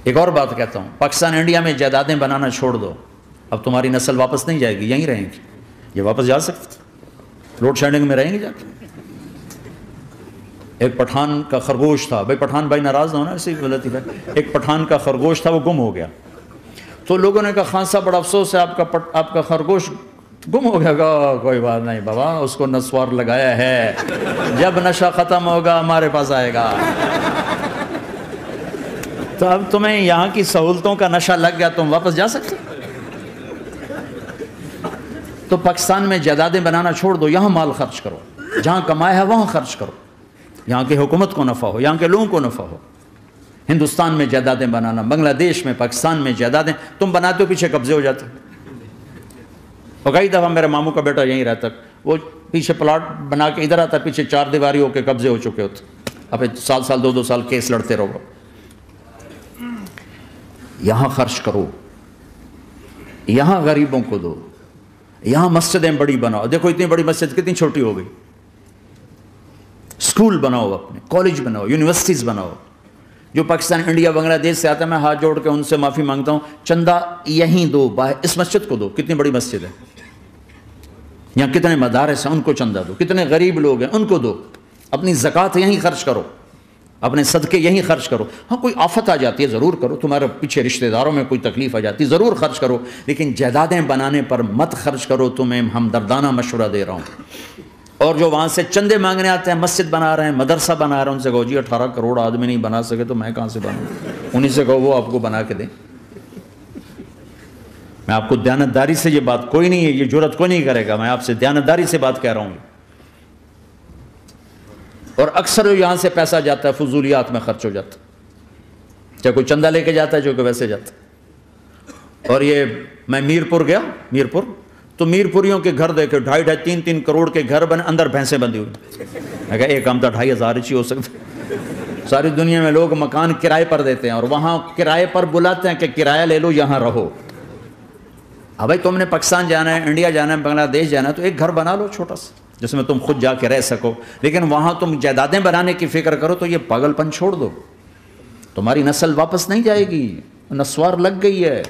ایک اور بات کہتا ہوں، پاکستان انڈیا میں جائیدادیں بنانا چھوڑ دو، اب تمہاری نسل واپس نہیں جائے گی، یہیں رہیں گی۔ یہ واپس جا سکتے، لوڈ شیڈنگ میں رہیں گے جا کے۔ ایک پٹھان کا خرگوش تھا، بھائی پٹھان بھائی ناراض نہ ہونا، ایسی غلطی ہے، ایک پٹھان کا خرگوش تھا، وہ گم ہو گیا، تو لوگوں نے کہا خان صاحب بڑا افسوس ہے آپ کا خرگوش گم ہو گیا۔ گا کوئی بات نہیں بابا، اس کو نسوار لگایا ہے، جب نشہ ختم ہوگا ہمارے پاس آئے گا۔ تو اب تمہیں یہاں کی سہولتوں کا نشہ لگ گیا، تم واپس جا سکتے؟ تو پاکستان میں جائیدادیں بنانا چھوڑ دو، یہاں مال خرچ کرو، جہاں کمایا ہے وہاں خرچ کرو، یہاں کی حکومت کو نفع ہو، یہاں کے لوگوں کو نفع ہو۔ ہندوستان میں جائیدادیں بنانا، بنگلہ دیش میں، پاکستان میں جائیدادیں تم بناتے ہو، پیچھے قبضے ہو جاتے۔ اور کئی دفعہ میرے ماموں کا بیٹا یہیں رہتا، وہ پیچھے پلاٹ بنا کے ادھر آتا، پیچھے 4 دیواری ہو کے قبضے ہو چکے ہوتے، اب سال 2 سال کیس لڑتے رہو۔ یہاں خرچ کرو، یہاں غریبوں کو دو، یہاں مسجدیں بڑی بناؤ۔ دیکھو اتنی بڑی مسجد کتنی چھوٹی ہو گئی۔ اسکول بناؤ، اپنے کالج بناؤ، یونیورسٹیز بناؤ۔ جو پاکستان انڈیا بنگلہ دیش سے آتا ہے، میں ہاتھ جوڑ کے ان سے معافی مانگتا ہوں، چندہ یہیں دو، اس مسجد کو دو، کتنی بڑی مسجد ہے، یہاں کتنے مدارس ہیں ان کو چندہ دو، کتنے غریب لوگ ہیں ان کو دو، اپنی زکوٰۃ یہیں خرچ کرو، اپنے صدقے یہیں خرچ کرو۔ ہاں کوئی آفت آ جاتی ہے ضرور کرو، تمہارے پیچھے رشتہ داروں میں کوئی تکلیف آ جاتی ہے ضرور خرچ کرو، لیکن جائیدادیں بنانے پر مت خرچ کرو، تمہیں ہمدردانہ مشورہ دے رہا ہوں۔ اور جو وہاں سے چندے مانگنے آتے ہیں، مسجد بنا رہے ہیں، مدرسہ بنا رہے ہیں، ان سے کہو جی 18 کروڑ آدمی نہیں بنا سکے تو میں کہاں سے بناؤں، انہیں سے کہو وہ آپ کو بنا کے دیں۔ میں آپ کو دیانتداری سے یہ بات کوئی نہیں ہے، یہ جرات کوئی نہیں کرے گا، میں آپ سے دیانتداری سے بات کہہ رہا ہوں. اور اکثر یہاں سے پیسہ جاتا ہے فضولیات میں خرچ ہو جاتا ہے، چاہے کوئی چندہ لے کے جاتا ہے چاہے کوئی ویسے جاتا ہے. اور یہ میں میرپور گیا، میرپور تو میرپوریوں کے گھر دیکھے 2.5 3 کروڑ کے گھر بنے، اندر بھینسیں بندھی ہوئی. میں کہا ایک کام تو 2,500 ہی ہو سکتا. ساری دنیا میں لوگ مکان کرائے پر دیتے ہیں اور وہاں کرائے پر بلاتے ہیں کہ کرایہ لے لو یہاں رہو. اب بھائی تم نے پاکستان جانا ہے، انڈیا جانا ہے، بنگلہ دیش جانا ہے تو ایک گھر بنا لو چھوٹا سا جس میں تم خود جا کے رہ سکو. لیکن وہاں تم جائیدادیں بنانے کی فکر کرو تو یہ پاگل پن چھوڑ دو، تمہاری نسل واپس نہیں جائے گی، نسوار لگ گئی ہے.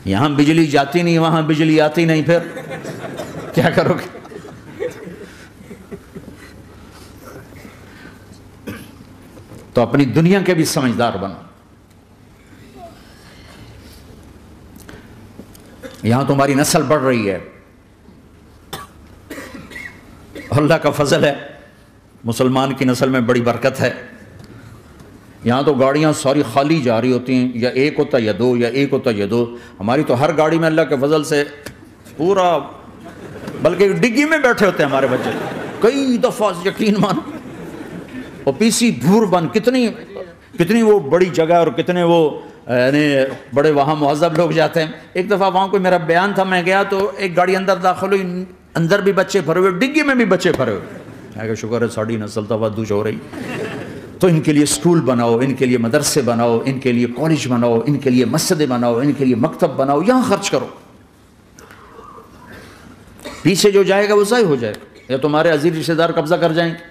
یہاں بجلی جاتی نہیں، وہاں بجلی آتی نہیں، پھر کیا کرو گے؟ تو اپنی دنیا کے بھی سمجھدار بنو. یہاں تمہاری نسل بڑھ رہی ہے، اللہ کا فضل ہے، مسلمان کی نسل میں بڑی برکت ہے. یہاں تو گاڑیاں ساری خالی جا رہی ہوتی ہیں، یا ایک ہوتا یا دو، یا ایک ہوتا یا دو. ہماری تو ہر گاڑی میں اللہ کے فضل سے پورا، بلکہ ڈگی میں بیٹھے ہوتے ہیں ہمارے بچے کئی دفعہ، یقین مانو. اور پی سی بھور بن، کتنی وہ بڑی جگہ اور کتنے وہ یعنی بڑے وہاں مہذب لوگ جاتے ہیں. ایک دفعہ وہاں کوئی میرا بیان تھا، میں گیا تو ایک گاڑی اندر داخل ہوئی، اندر بھی بچے بھرے ہوئے، ڈگی میں بھی بچے بھرے ہوئے. میں کہا شکر ہے ساڑی نسل تو ودوش ہو رہی. تو ان کے لیے اسکول بناؤ، ان کے لیے مدرسے بناؤ، ان کے لیے کالج بناؤ، ان کے لیے مسجدیں بناؤ، ان کے لیے مکتب بناؤ، یہاں خرچ کرو. پیچھے جو جائے گا وہ ضائع ہو جائے گا، یا تمہارے عزیز رشتہ دار قبضہ کر جائیں گے.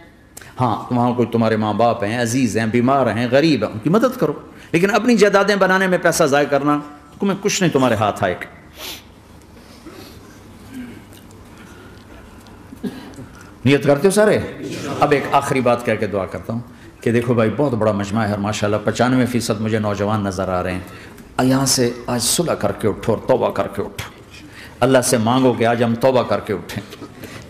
ہاں وہاں کوئی تمہارے ماں باپ ہیں، عزیز ہیں، بیمار ہیں، غریب ہیں، ان کی مدد کرو. لیکن اپنی جائیدادیں بنانے میں پیسہ ضائع کرنا، تمہیں کچھ نہیں تمہارے ہاتھ آئے گا. نیت کرتے ہو سارے؟ اب ایک آخری بات کہہ کے دعا کرتا ہوں کہ دیکھو بھائی بہت بڑا مجمع ہے اور ماشاءاللہ 95% مجھے نوجوان نظر آ رہے ہیں. یہاں سے آج صلح کر کے اٹھو اور توبہ کر کے اٹھو. اللہ سے مانگو کہ آج ہم توبہ کر کے اٹھیں،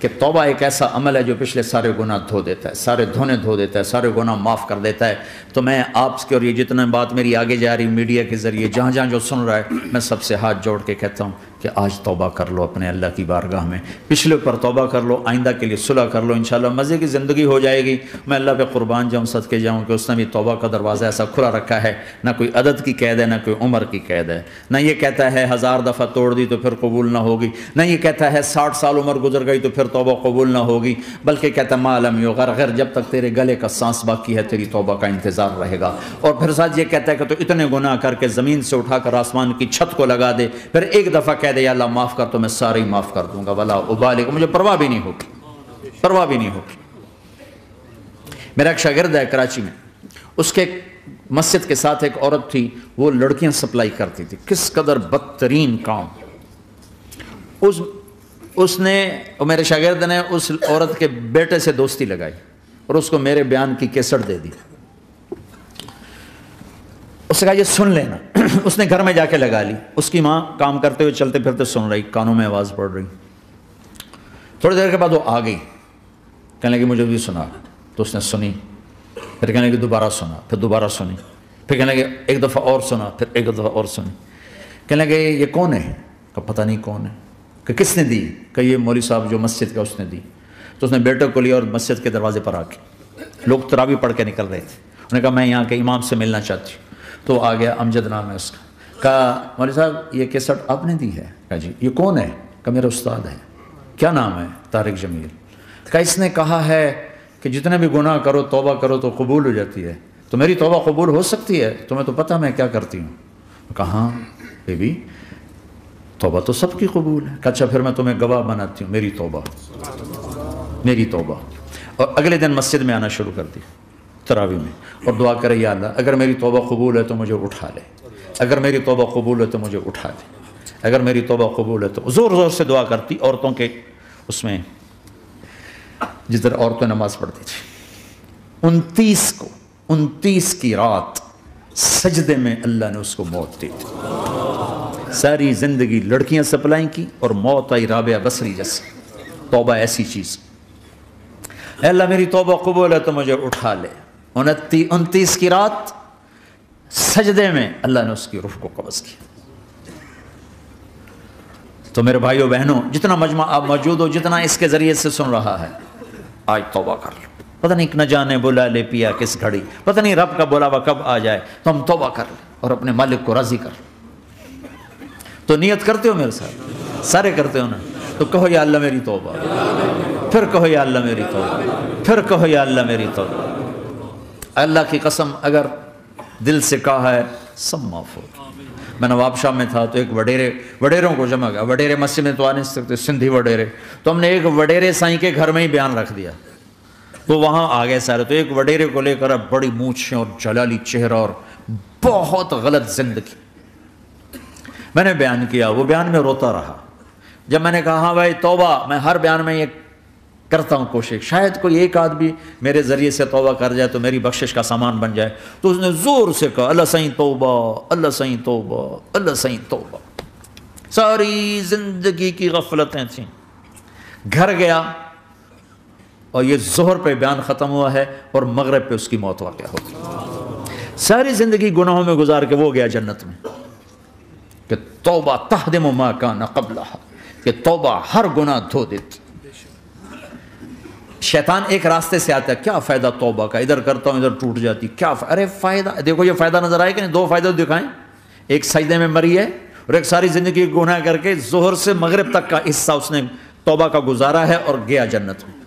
کہ توبہ ایک ایسا عمل ہے جو پچھلے سارے گناہ دھو دیتا ہے، سارے دھونے دھو دیتا ہے، سارے گناہ معاف کر دیتا ہے. تو میں آپ کے اور یہ جتنا بات میری آگے جا رہی میڈیا کے ذریعے جہاں جہاں جو سن رہا ہے، میں سب سے ہاتھ جوڑ کے کہتا ہوں کہ آج توبہ کر لو اپنے اللہ کی بارگاہ میں. پچھلے پر توبہ کر لو، آئندہ کے لیے صلح کر لو، انشاءاللہ مزے کی زندگی ہو جائے گی. میں اللہ پہ قربان جاؤں، صدقے جاؤں کہ اس نے بھی توبہ کا دروازہ ایسا کھلا رکھا ہے، نہ کوئی عدد کی قید ہے، نہ کوئی عمر کی قید ہے. نہ یہ کہتا ہے 1000 دفعہ توڑ دی تو پھر قبول نہ ہوگی، نہ یہ کہتا ہے 60 سال عمر گزر گئی تو پھر توبہ قبول نہ ہوگی، بلکہ کہتا ہے ما لم یغرغر، جب تک تیرے گلے کا سانس باقی ہے تیری توبہ کا انتظار رہے گا. اور پھر ساتھ یہ کہتا ہے کہ تو اتنے گناہ کر کے زمین سے اٹھا کر آسمان کی چھت کو لگا دے، پھر ایک دفعہ کہہ دے یا اللہ معاف کر تو میں سارے ہی معاف کر دوں گا، ولا ابالغ، مجھے پرواہ بھی نہیں ہوگی، پرواہ بھی نہیں ہوگی. میرا ایک شاگرد ہے کراچی میں، اس کے مسجد کے ساتھ ایک عورت تھی، وہ لڑکیاں سپلائی کرتی تھی. کس قدر بدترین کام. اس نے، میرے شاگرد نے اس عورت کے بیٹے سے دوستی لگائی اور اس کو میرے بیان کی کیسٹ دے دی. اس نے کہا یہ سن لینا. اس نے گھر میں جا کے لگا لی. اس کی ماں کام کرتے ہوئے چلتے پھرتے سن رہی، کانوں میں آواز پڑ رہی. تھوڑی دیر کے بعد وہ آ گئی، کہنے لگی مجھے بھی سنا. تو اس نے سنی، پھر کہنے لگی دوبارہ سنا، پھر دوبارہ سنی، پھر کہنے لگے ایک دفعہ اور سنا، پھر ایک دفعہ اور سنی. کہنے لگے یہ کون ہے؟ کہ پتہ نہیں کون ہے. کہ کس نے دی؟ کہ یہ مولوی صاحب جو مسجد کا اس نے دی. تو اس نے بیٹے کو لیا اور مسجد کے دروازے پر آ کے، لوگ تراویح پڑھ کے نکل رہے تھے. انہوں نے کہا میں یہاں کے امام سے ملنا چاہتی ہوں. تو آ گیا، امجد نام ہے اس کا. کہا مولوی صاحب یہ کیسٹ آپ نے دی ہے؟ کہا جی. یہ کون ہے؟ کہ میرا استاد ہے. کیا نام ہے؟ طارق جمیل. کہا اس نے کہا ہے کہ جتنے بھی گناہ کرو توبہ کرو تو قبول ہو جاتی ہے، تو میری توبہ قبول ہو سکتی ہے؟ تمہیں تو پتہ میں کیا کرتی ہوں. کہا ہاں بے بی توبہ تو سب کی قبول ہے. کہ اچھا پھر میں تمہیں گواہ بناتی ہوں، میری توبہ، میری توبہ. اور اگلے دن مسجد میں آنا شروع کر دی تراویح میں، اور دعا کرے یا اللہ اگر میری توبہ قبول ہے تو مجھے اٹھا لے، اگر میری توبہ قبول ہے تو مجھے اٹھا لے، اگر میری توبہ قبول ہے تو. زور زور سے دعا کرتی. عورتوں کے اس میں جس طرح عورتیں نماز پڑھتی تھی. 29 کی رات سجدے میں اللہ نے اس کو موت دی تھی. ساری زندگی لڑکیاں سپلائی کی اور موت آئی رابعہ بصری جیسے. توبہ ایسی چیز، اے اللہ میری توبہ قبول ہے تو مجھے اٹھا لے. 29 کی رات سجدے میں اللہ نے اس کی روح کو قبض کیا۔ تو میرے بھائیوں بہنوں، جتنا مجمع آپ موجود ہو، جتنا اس کے ذریعے سے سن رہا ہے، آج توبہ کر لو۔ پتہ نہیں نہ جانے بلا لے پیا کس گھڑی، پتہ نہیں رب کا بلاوا کب آ جائے، تو ہم توبہ کر لیں اور اپنے مالک کو راضی کر لیں۔ تو نیت کرتے ہو میرے ساتھ؟ سارے کرتے ہو نا؟ تو کہو یا اللہ میری توبہ، پھر کہو یا اللہ میری توبہ، پھر کہو یا اللہ میری توبہ۔ اللہ کی قسم اگر دل سے کہا ہے سب معاف ہو۔ میں نواب شاہ میں تھا تو ایک وڈیروں کو جمع کیا، وڈیرے مسجد میں تو آ نہیں سکتے، سندھی وڈیرے، تو ہم نے ایک وڈیرے سائیں کے گھر میں ہی بیان رکھ دیا، تو وہاں آ گئے سارے۔ تو ایک وڈیرے کو لے کر بڑی مونچھیں اور جلالی چہرہ اور بہت غلط زندگی، میں نے بیان کیا، وہ بیان میں روتا رہا۔ جب میں نے کہا ہاں بھائی توبہ، میں ہر بیان میں یہ کرتا ہوں کوشش، شاید کوئی ایک آدمی میرے ذریعے سے توبہ کر جائے تو میری بخشش کا سامان بن جائے، تو اس نے زور سے کہا اللہ سائیں توبہ، اللہ سائیں توبہ، اللہ سائیں توبہ۔ ساری زندگی کی غفلتیں تھیں۔ گھر گیا اور یہ ظہر پہ بیان ختم ہوا ہے اور مغرب پہ اس کی موت واقع ہو گئی۔ ساری زندگی گناہوں میں گزار کے وہ گیا جنت میں، کہ توبہ تہدم ما کان قبلہا، کہ توبہ ہر گناہ دھو دیتی۔ شیطان ایک راستے سے آتا ہے، کیا فائدہ توبہ کا، ادھر کرتا ہوں ادھر ٹوٹ جاتی، کیا ارے فائدہ، دیکھو یہ فائدہ نظر آئے کہ نہیں؟ دو فائدہ دکھائیں، ایک سجدے میں مری ہے اور ایک ساری زندگی گناہ کر کے ظہر سے مغرب تک کا حصہ اس نے توبہ کا گزارا ہے اور گیا جنت میں۔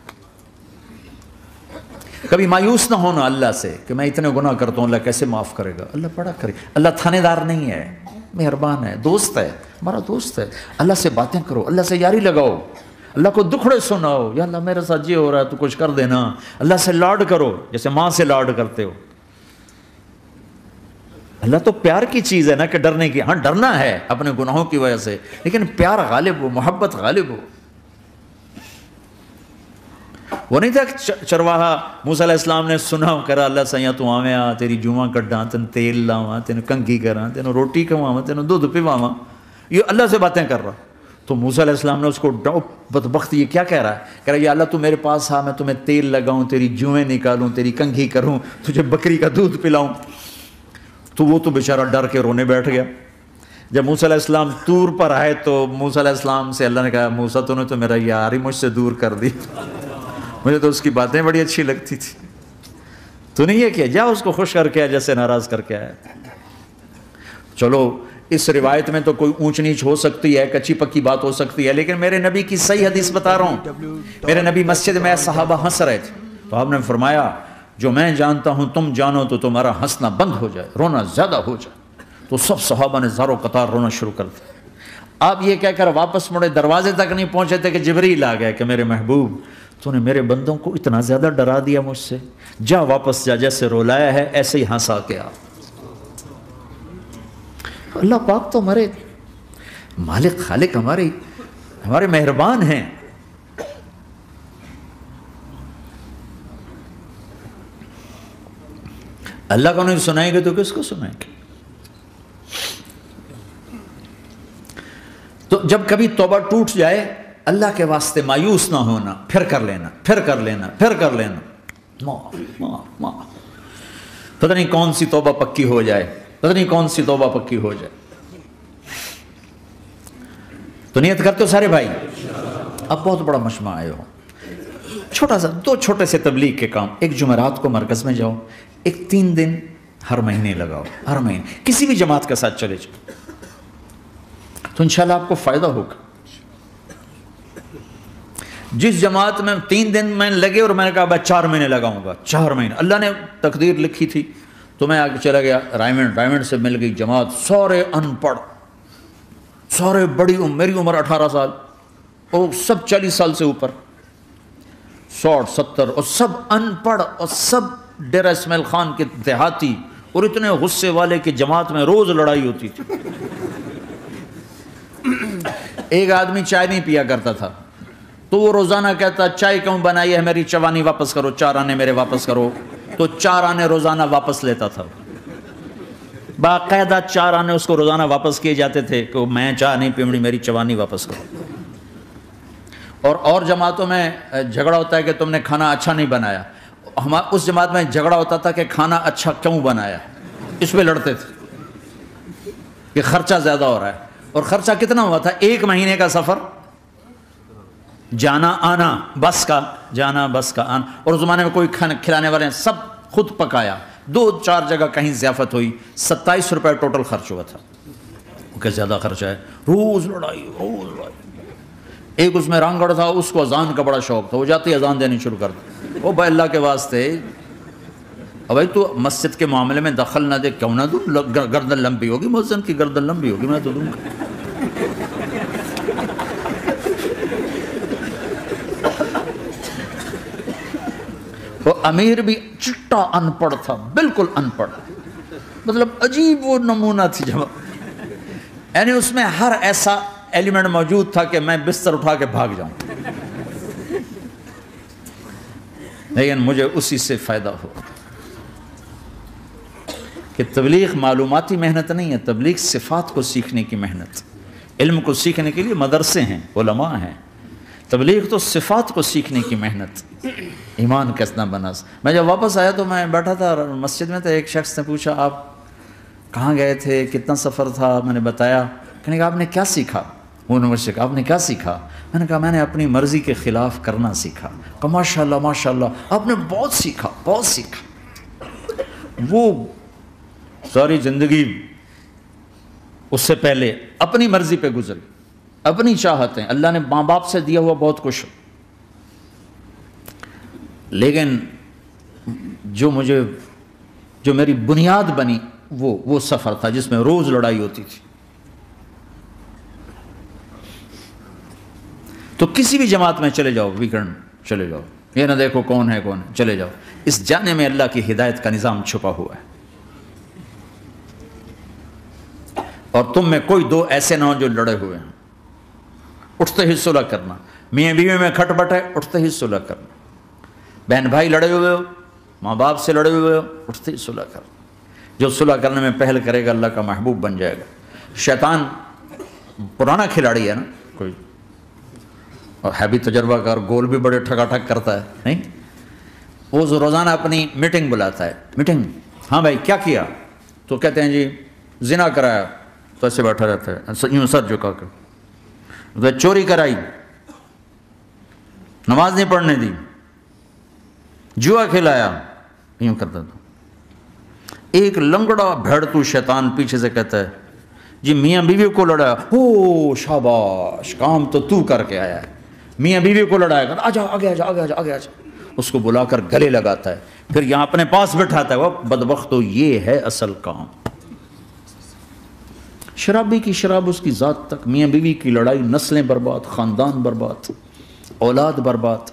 کبھی مایوس نہ ہونا اللہ سے کہ میں اتنے گناہ کرتا ہوں، اللہ کیسے معاف کرے گا، اللہ بڑا کرے، اللہ تھانے دار نہیں ہے، مہربان ہے، دوست ہے، ہمارا دوست ہے۔ اللہ سے باتیں کرو، اللہ سے یاری لگاؤ، اللہ کو دکھڑے سناؤ، یا اللہ میرے ساتھ یہ ہو رہا ہے تو کچھ کر دینا۔ اللہ سے لاڈ کرو جیسے ماں سے لاڈ کرتے ہو۔ اللہ تو پیار کی چیز ہے نا کہ ڈرنے کی، ہاں ڈرنا ہے اپنے گناہوں کی وجہ سے، لیکن پیار غالب ہو، محبت غالب ہو۔ وہ نہیں تھا چرواہا موسیٰ علیہ السلام نے سنا کرا اللہ سیاں تو آویں آ تیری جوواں کڈاں، تین تیل لاواں، تین کنگھی کراں، تین روٹی کھواواں، تین دودھ پواواں، یہ اللہ سے باتیں کر رہا۔ تو موسیٰ علیہ السلام نے اس کو بدبخت یہ کیا کہہ رہا ہے، کہہ رہا ہے یا اللہ تو میرے پاس آ، میں تمہیں تیل لگاؤں، تیری جویں نکالوں، تیری کنگھی کروں، تجھے بکری کا دودھ پلاؤں۔ تو وہ تو بیچارہ ڈر کے رونے بیٹھ گیا۔ جب موسیٰ علیہ السلام طور پر آئے تو موسیٰ علیہ السلام سے اللہ نے کہا موسیٰ تو نے تو میرا یار ہی مجھ سے دور کر دی، مجھے تو اس کی باتیں بڑی اچھی لگتی تھی، تو نہیں یہ کیا، جا اس کو خوش کر کے جیسے ناراض کر کے آیا۔ چلو اس روایت میں تو کوئی اونچ نیچ ہو سکتی ہے، کچی پکی بات ہو سکتی ہے، لیکن میرے نبی کی صحیح حدیث بتا رہا ہوں۔ میرے نبی مسجد میں صحابہ ہنس رہے تھے تو آپ نے فرمایا جو میں جانتا ہوں تم جانو تو تمہارا ہنسنا بند ہو جائے، رونا زیادہ ہو جائے۔ تو سب صحابہ نے زاروں قطار رونا شروع کر دیا۔ آپ یہ کہہ کر واپس مڑے، دروازے تک نہیں پہنچے تھے کہ جبریل آ گئے کہ میرے محبوب تو نے میرے بندوں کو اتنا زیادہ ڈرا دیا مجھ سے، جا واپس جا، جیسے رولایا ہے ایسے ہی ہنسا کے آ۔ اللہ پاک تو ہمارے مالک خالق، ہمارے مہربان ہیں۔ اللہ کو نہیں سنائیں گے تو کس کو سنائیں گے؟ تو جب کبھی توبہ ٹوٹ جائے اللہ کے واسطے مایوس نہ ہونا، پھر کر لینا، پھر کر لینا، پھر کر لینا، معاف معاف معاف۔ پتہ نہیں کون سی توبہ پکی ہو جائے، پتہ نہیں کون سی توبہ پکی ہو جائے۔ تو نیت کرتے ہو سارے بھائی؟ اب بہت بڑا مجمع آئے ہو، چھوٹا سا دو چھوٹے سے تبلیغ کے کام، ایک جمعرات کو مرکز میں جاؤ، ایک 3 دن ہر مہینے لگاؤ، ہر مہینے کسی بھی جماعت کے ساتھ چلے جاؤ، تو انشاءاللہ آپ کو فائدہ ہوگا۔ جس جماعت میں 3 دن میں لگے اور میں نے کہا بس 4 مہینے لگاؤں گا، 4 مہینے اللہ نے تقدیر لکھی تھی، تو میں آگے چلا گیا رائمنڈ سے مل گئی جماعت، سارے ان پڑھ، سارے بڑی میری عمر 18 سال اور سب 40 سال سے اوپر، 60 70 اور سب ان پڑھ اور سب ڈیرہ اسماعیل خان کے دیہاتی، اور اتنے غصے والے کہ جماعت میں روز لڑائی ہوتی تھی۔ ایک آدمی چائے نہیں پیا کرتا تھا تو وہ روزانہ کہتا چائے کیوں بنائی ہے میری، چوانی واپس کرو، 4 آنے میرے واپس کرو، تو 4 آنے روزانہ واپس لیتا تھا، باقاعدہ 4 آنے اس کو روزانہ واپس کیے جاتے تھے کہ میں چائے نہیں پیمڑی، میری چوانی واپس کرو۔ اور جماعتوں میں جھگڑا ہوتا ہے کہ تم نے کھانا اچھا نہیں بنایا، اس جماعت میں جھگڑا ہوتا تھا کہ کھانا اچھا کیوں بنایا، اس پہ لڑتے تھے کہ خرچہ زیادہ ہو رہا ہے. اور خرچہ کتنا ہوا تھا؟ 1 مہینے کا سفر، جانا آنا، بس کا جانا بس کا آنا. اور اس زمانے میں کوئی کھلانے والے ہیں، سب خود پکایا. 2-4 جگہ کہیں ضیافت ہوئی، 27 روپے ٹوٹل خرچ ہوا تھا. کہ زیادہ خرچہ ہے. روز لڑائی روز لڑائی. ایک اس میں رانگڑ تھا، اس کو اذان کا بڑا شوق تھا، وہ جاتے ہی اذان دینی شروع کر دی. وہ بھائی اللہ کے واسطے بھائی تو مسجد کے معاملے میں دخل نہ دے، کیوں نہ دوں؟ گردن لمبی ہوگی، مؤذن کی گردن لمبی ہوگی، میں تو دوں گا. وہ امیر بھی چٹا ان پڑھ تھا، بالکل ان پڑھ، مطلب عجیب وہ نمونہ تھی جب، یعنی اس میں ہر ایسا ایلیمنٹ موجود تھا کہ میں بستر اٹھا کے بھاگ جاؤں. لیکن مجھے اسی سے فائدہ ہو کہ تبلیغ معلوماتی محنت نہیں ہے، تبلیغ صفات کو سیکھنے کی محنت. علم کو سیکھنے کے لیے مدرسے ہیں، علماء ہیں، تبلیغ تو صفات کو سیکھنے کی محنت. ایمان کیسنا بنا. میں جب واپس آیا تو میں بیٹھا تھا مسجد میں، تو ایک شخص نے پوچھا آپ کہاں گئے تھے، کتنا سفر تھا؟ میں نے بتایا. کہنے کہا آپ نے کیا سیکھا؟ انہوں نے مجھ سے کہا آپ نے کیا سیکھا؟ میں نے کہا میں نے اپنی مرضی کے خلاف کرنا سیکھا. کہا ماشاءاللہ ماشاءاللہ، آپ نے بہت سیکھا بہت سیکھا. وہ ساری زندگی اس سے پہلے اپنی مرضی پہ گزری، اپنی چاہتیں، اللہ نے ماں باپ سے دیا ہوا بہت کچھ، لیکن جو میری بنیاد بنی وہ سفر تھا جس میں روز لڑائی ہوتی تھی. تو کسی بھی جماعت میں چلے جاؤ، ویکنڈ چلے جاؤ، یہ نہ دیکھو کون ہے کون ہے، چلے جاؤ. اس جانے میں اللہ کی ہدایت کا نظام چھپا ہوا ہے. اور تم میں کوئی 2 ایسے نہ ہو جو لڑے ہوئے ہیں. اٹھتے ہی صلح کرنا. میاں بیوی میں کھٹ بٹ ہے، اٹھتے ہی صلح کرنا. بہن بھائی لڑے ہوئے ہو، ماں باپ سے لڑے ہوئے ہو، اٹھتے ہی صلح کرنا. جو صلح کرنے میں پہل کرے گا اللہ کا محبوب بن جائے گا. شیطان پرانا کھلاڑی ہے نا، کوئی اور ہے بھی تجربہ کار، گول بھی بڑے ٹھکا ٹھک کرتا ہے نہیں. وہ روزانہ اپنی میٹنگ بلاتا ہے. میٹنگ، ہاں بھائی کیا کیا؟ تو کہتے ہیں جی زنا کرایا. تو ایسے بیٹھا رہتا ہے یوں سر جھکا کر. چوری کرائی، نماز نہیں پڑھنے دی، جوا کھلایا، یوں کرتا تھا. ایک لنگڑا بھیڑتو شیطان پیچھے سے کہتا ہے جی میاں بیوی کو لڑایا. او شاباش، کام تو کر کے آیا ہے. میاں بیوی کو لڑایا، آجا آگے آجا آگے آجا آگے آجا. اس کو بلا کر گلے لگاتا ہے، پھر یہاں اپنے پاس بٹھاتا ہے. وہ بدبختو، یہ ہے اصل کام. شرابی کی شراب اس کی ذات تک، میاں بیوی کی لڑائی، نسلیں برباد، خاندان برباد، اولاد برباد.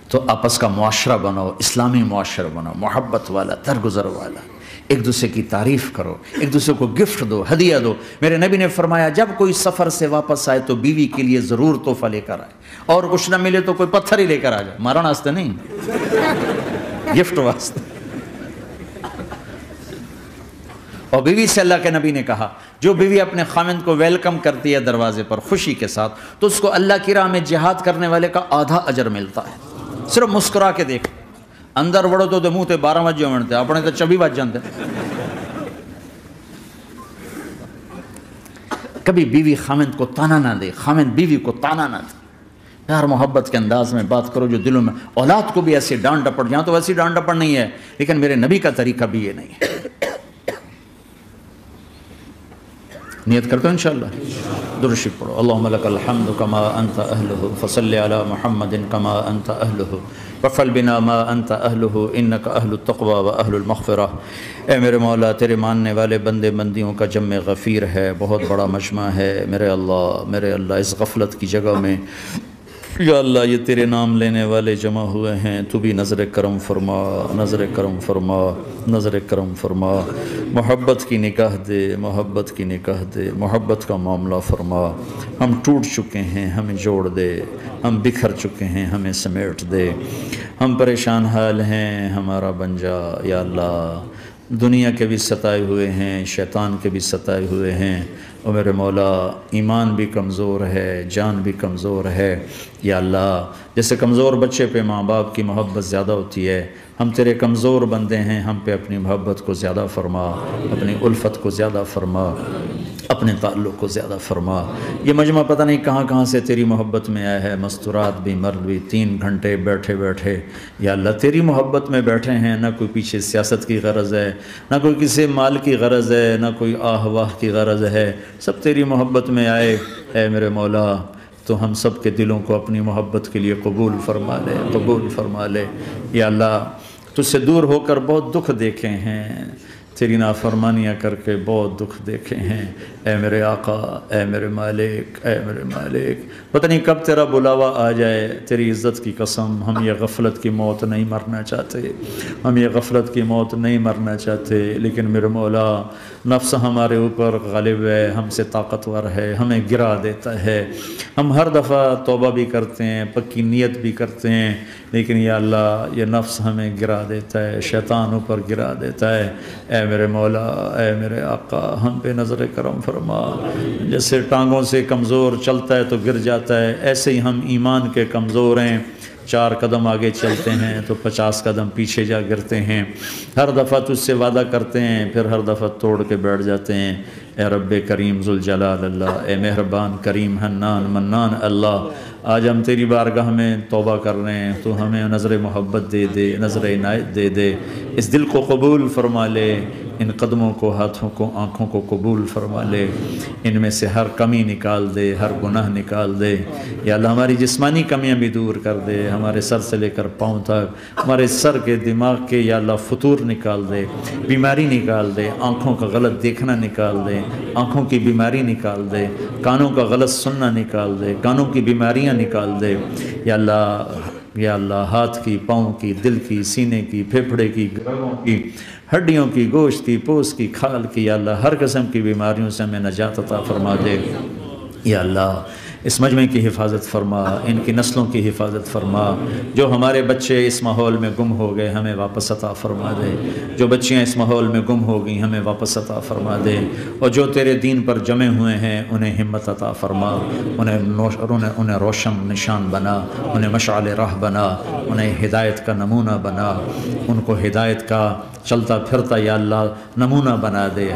تو آپس کا معاشرہ بناؤ، اسلامی معاشرہ بناؤ، محبت والا، درگزر والا. ایک دوسرے کی تعریف کرو، ایک دوسرے کو گفٹ دو، ہدیہ دو. میرے نبی نے فرمایا جب کوئی سفر سے واپس آئے تو بیوی کے لیے ضرور تحفہ لے کر آئے، اور کچھ نہ ملے تو کوئی پتھر ہی لے کر آ جائے. مارن واسطے نہیں، گفٹ واسطے. اور بیوی سے اللہ کے نبی نے کہا جو بیوی اپنے خامند کو ویلکم کرتی ہے دروازے پر خوشی کے ساتھ، تو اس کو اللہ کی راہ میں جہاد کرنے والے کا آدھا اجر ملتا ہے. صرف مسکرا کے دیکھ. اندر وڑو تو منہ تے 12 بجے منتے، اپنے تو 24 بج جاتے. کبھی بیوی خامند کو تانا نہ دے، خامند بیوی کو تانا نہ دے. پیار محبت کے انداز میں بات کرو جو دلوں میں. اولاد کو بھی ایسے ڈانٹ ڈپٹ، یہاں تو ویسی ڈانٹ ڈپٹ نہیں ہے، لیکن میرے نبی کا طریقہ بھی یہ نہیں ہے. نیت کرتے ہو انشاءاللہ. درود شریف پڑھو. اللہم لک الحمد کما انت اہلہ فصل علی محمد کما انت اہلہ وفعل بنا ما انت اہلہ انک اہل التقوی و اہل المغفرہ. اے میرے مولا، تیرے ماننے والے بندے بندیوں کا جمع غفیر ہے، بہت بڑا مجمع ہے. میرے اللہ اس غفلت کی جگہ میں یا اللہ یہ تیرے نام لینے والے جمع ہوئے ہیں، تو بھی نظر کرم فرما، نظر کرم فرما، نظر کرم فرما. محبت کی نکاح دے، محبت کی نکاح دے، محبت کا معاملہ فرما. ہم ٹوٹ چکے ہیں، ہمیں جوڑ دے. ہم بکھر چکے ہیں، ہمیں سمیٹ دے. ہم پریشان حال ہیں، ہمارا بن جا یا اللہ. دنیا کے بھی ستائے ہوئے ہیں، شیطان کے بھی ستائے ہوئے ہیں. اور میرے مولا ایمان بھی کمزور ہے، جان بھی کمزور ہے یا اللہ، جیسے کمزور بچے پہ ماں باپ کی محبت زیادہ ہوتی ہے، ہم تیرے کمزور بندے ہیں، ہم پہ اپنی محبت کو زیادہ فرما، اپنی الفت کو زیادہ فرما، اپنے تعلق کو زیادہ فرما۔ یہ مجمع پتہ نہیں کہاں کہاں سے تیری محبت میں آیا ہے، مستورات بھی مرد بھی، 3 گھنٹے بیٹھے بیٹھے یا اللہ تیری محبت میں بیٹھے ہیں، نہ کوئی پیچھے سیاست کی غرض ہے، نہ کوئی کسی مال کی غرض ہے، نہ کوئی آہ واہ کی غرض ہے، سب تیری محبت میں آئے۔ اے میرے مولا تو ہم سب کے دلوں کو اپنی محبت کے لیے قبول فرما لے، قبول فرما لے یا اللہ۔ تجھ سے دور ہو کر بہت دکھ دیکھے ہیں، تیری نافرمانیاں کر کے بہت دکھ دیکھے ہیں، اے میرے آقا، اے میرے مالک، اے میرے مالک، پتہ نہیں کب تیرا بلاوا آ جائے، تیری عزت کی قسم ہم یہ غفلت کی موت نہیں مرنا چاہتے، ہم یہ غفلت کی موت نہیں مرنا چاہتے، لیکن میرے مولا نفس ہمارے اوپر غالب ہے، ہم سے طاقتور ہے، ہمیں گرا دیتا ہے، ہم ہر دفعہ توبہ بھی کرتے ہیں، پکی نیت بھی کرتے ہیں، لیکن یا اللہ یہ نفس ہمیں گرا دیتا ہے، شیطان اوپر گرا دیتا ہے۔ اے میرے مولا، اے میرے آقا، ہم پہ نظر کرم فرما۔ جیسے ٹانگوں سے کمزور چلتا ہے تو گر جاتا ہے، ایسے ہی ہم ایمان کے کمزور ہیں، 4 قدم آگے چلتے ہیں تو 50 قدم پیچھے جا گرتے ہیں، ہر دفعہ تجھ سے وعدہ کرتے ہیں پھر ہر دفعہ توڑ کے بیٹھ جاتے ہیں۔ اے رب کریم ذوالجلال اللہ، اے مہربان کریم حنان منان اللہ، آج ہم تیری بارگاہ میں توبہ کر رہے ہیں، تو ہمیں نظر محبت دے دے، نظر عنایت دے دے، اس دل کو قبول فرما لے، ان قدموں کو، ہاتھوں کو، آنکھوں کو قبول فرما لے، ان میں سے ہر کمی نکال دے، ہر گناہ نکال دے یا اللہ، ہماری جسمانی کمیاں بھی دور کر دے، ہمارے سر سے لے کر پاؤں تک، ہمارے سر کے دماغ کے یا اللہ فطور نکال دے، بیماری نکال دے، آنکھوں کا غلط دیکھنا نکال دے، آنکھوں کی بیماری نکال دے، کانوں کا غلط سننا نکال دے، کانوں کی بیماریاں نکال دے یا اللہ، یا اللہ ہاتھ کی، پاؤں کی، دل کی، سینے کی، پھیپھڑے کی، گردوں کی، ہڈیوں کی، گوشت کی، پوست کی، کھال کی، یا اللہ ہر قسم کی بیماریوں سے ہمیں نجات عطا فرما دے یا اللہ۔ اس مجمع کی حفاظت فرما، ان کی نسلوں کی حفاظت فرما، جو ہمارے بچے اس ماحول میں گم ہو گئے ہمیں واپس عطا فرما دے، جو بچیاں اس ماحول میں گم ہو گئی ہمیں واپس عطا فرما دے، اور جو تیرے دین پر جمے ہوئے ہیں انہیں ہمت عطا فرما، انہیں روشن نشان بنا، انہیں مشعل راہ بنا، انہیں ہدایت کا نمونہ بنا، ان کو ہدایت کا چلتا پھرتا یا اللہ نمونہ بنا دے،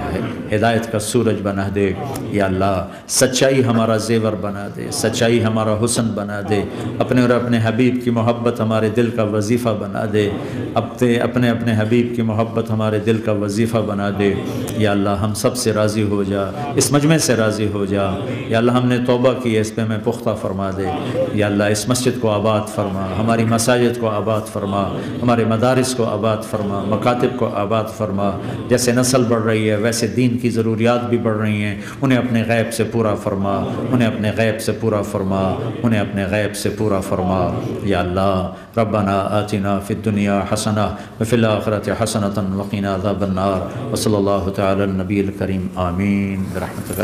ہدایت کا سورج بنا دے یا اللہ، سچائی ہمارا زیور بنا دے، سچائی ہمارا حسن بنا دے، اپنے اور اپنے حبیب کی محبت ہمارے دل کا وظیفہ بنا دے، اپنے حبیب کی محبت ہمارے دل کا وظیفہ بنا دے یا اللہ، ہم سب سے راضی ہو جا، اس مجمع سے راضی ہو جا یا اللہ، ہم نے توبہ کی، اس پہ میں پختہ فرما دے یا اللہ، اس مسجد کو آباد فرما، ہماری مساجد کو آباد فرما، ہمارے مدارس کو آباد فرما، مکاتب کو آباد فرما، جیسے نسل بڑھ رہی ہے ویسے دین کی ضروریات بھی بڑھ رہی ہیں، انہیں اپنے غیب سے پورا فرما، انہیں اپنے غیب سے پورا فرما، انہیں اپنے غیب سے پورا فرما یا اللہ۔ ربنا آتنا فی الدنیا حسنہ وفی الآخرۃ حسنۃ وقنا عذاب النار، وصلی اللہ تعالی النبی الکریم، آمین برحمتک۔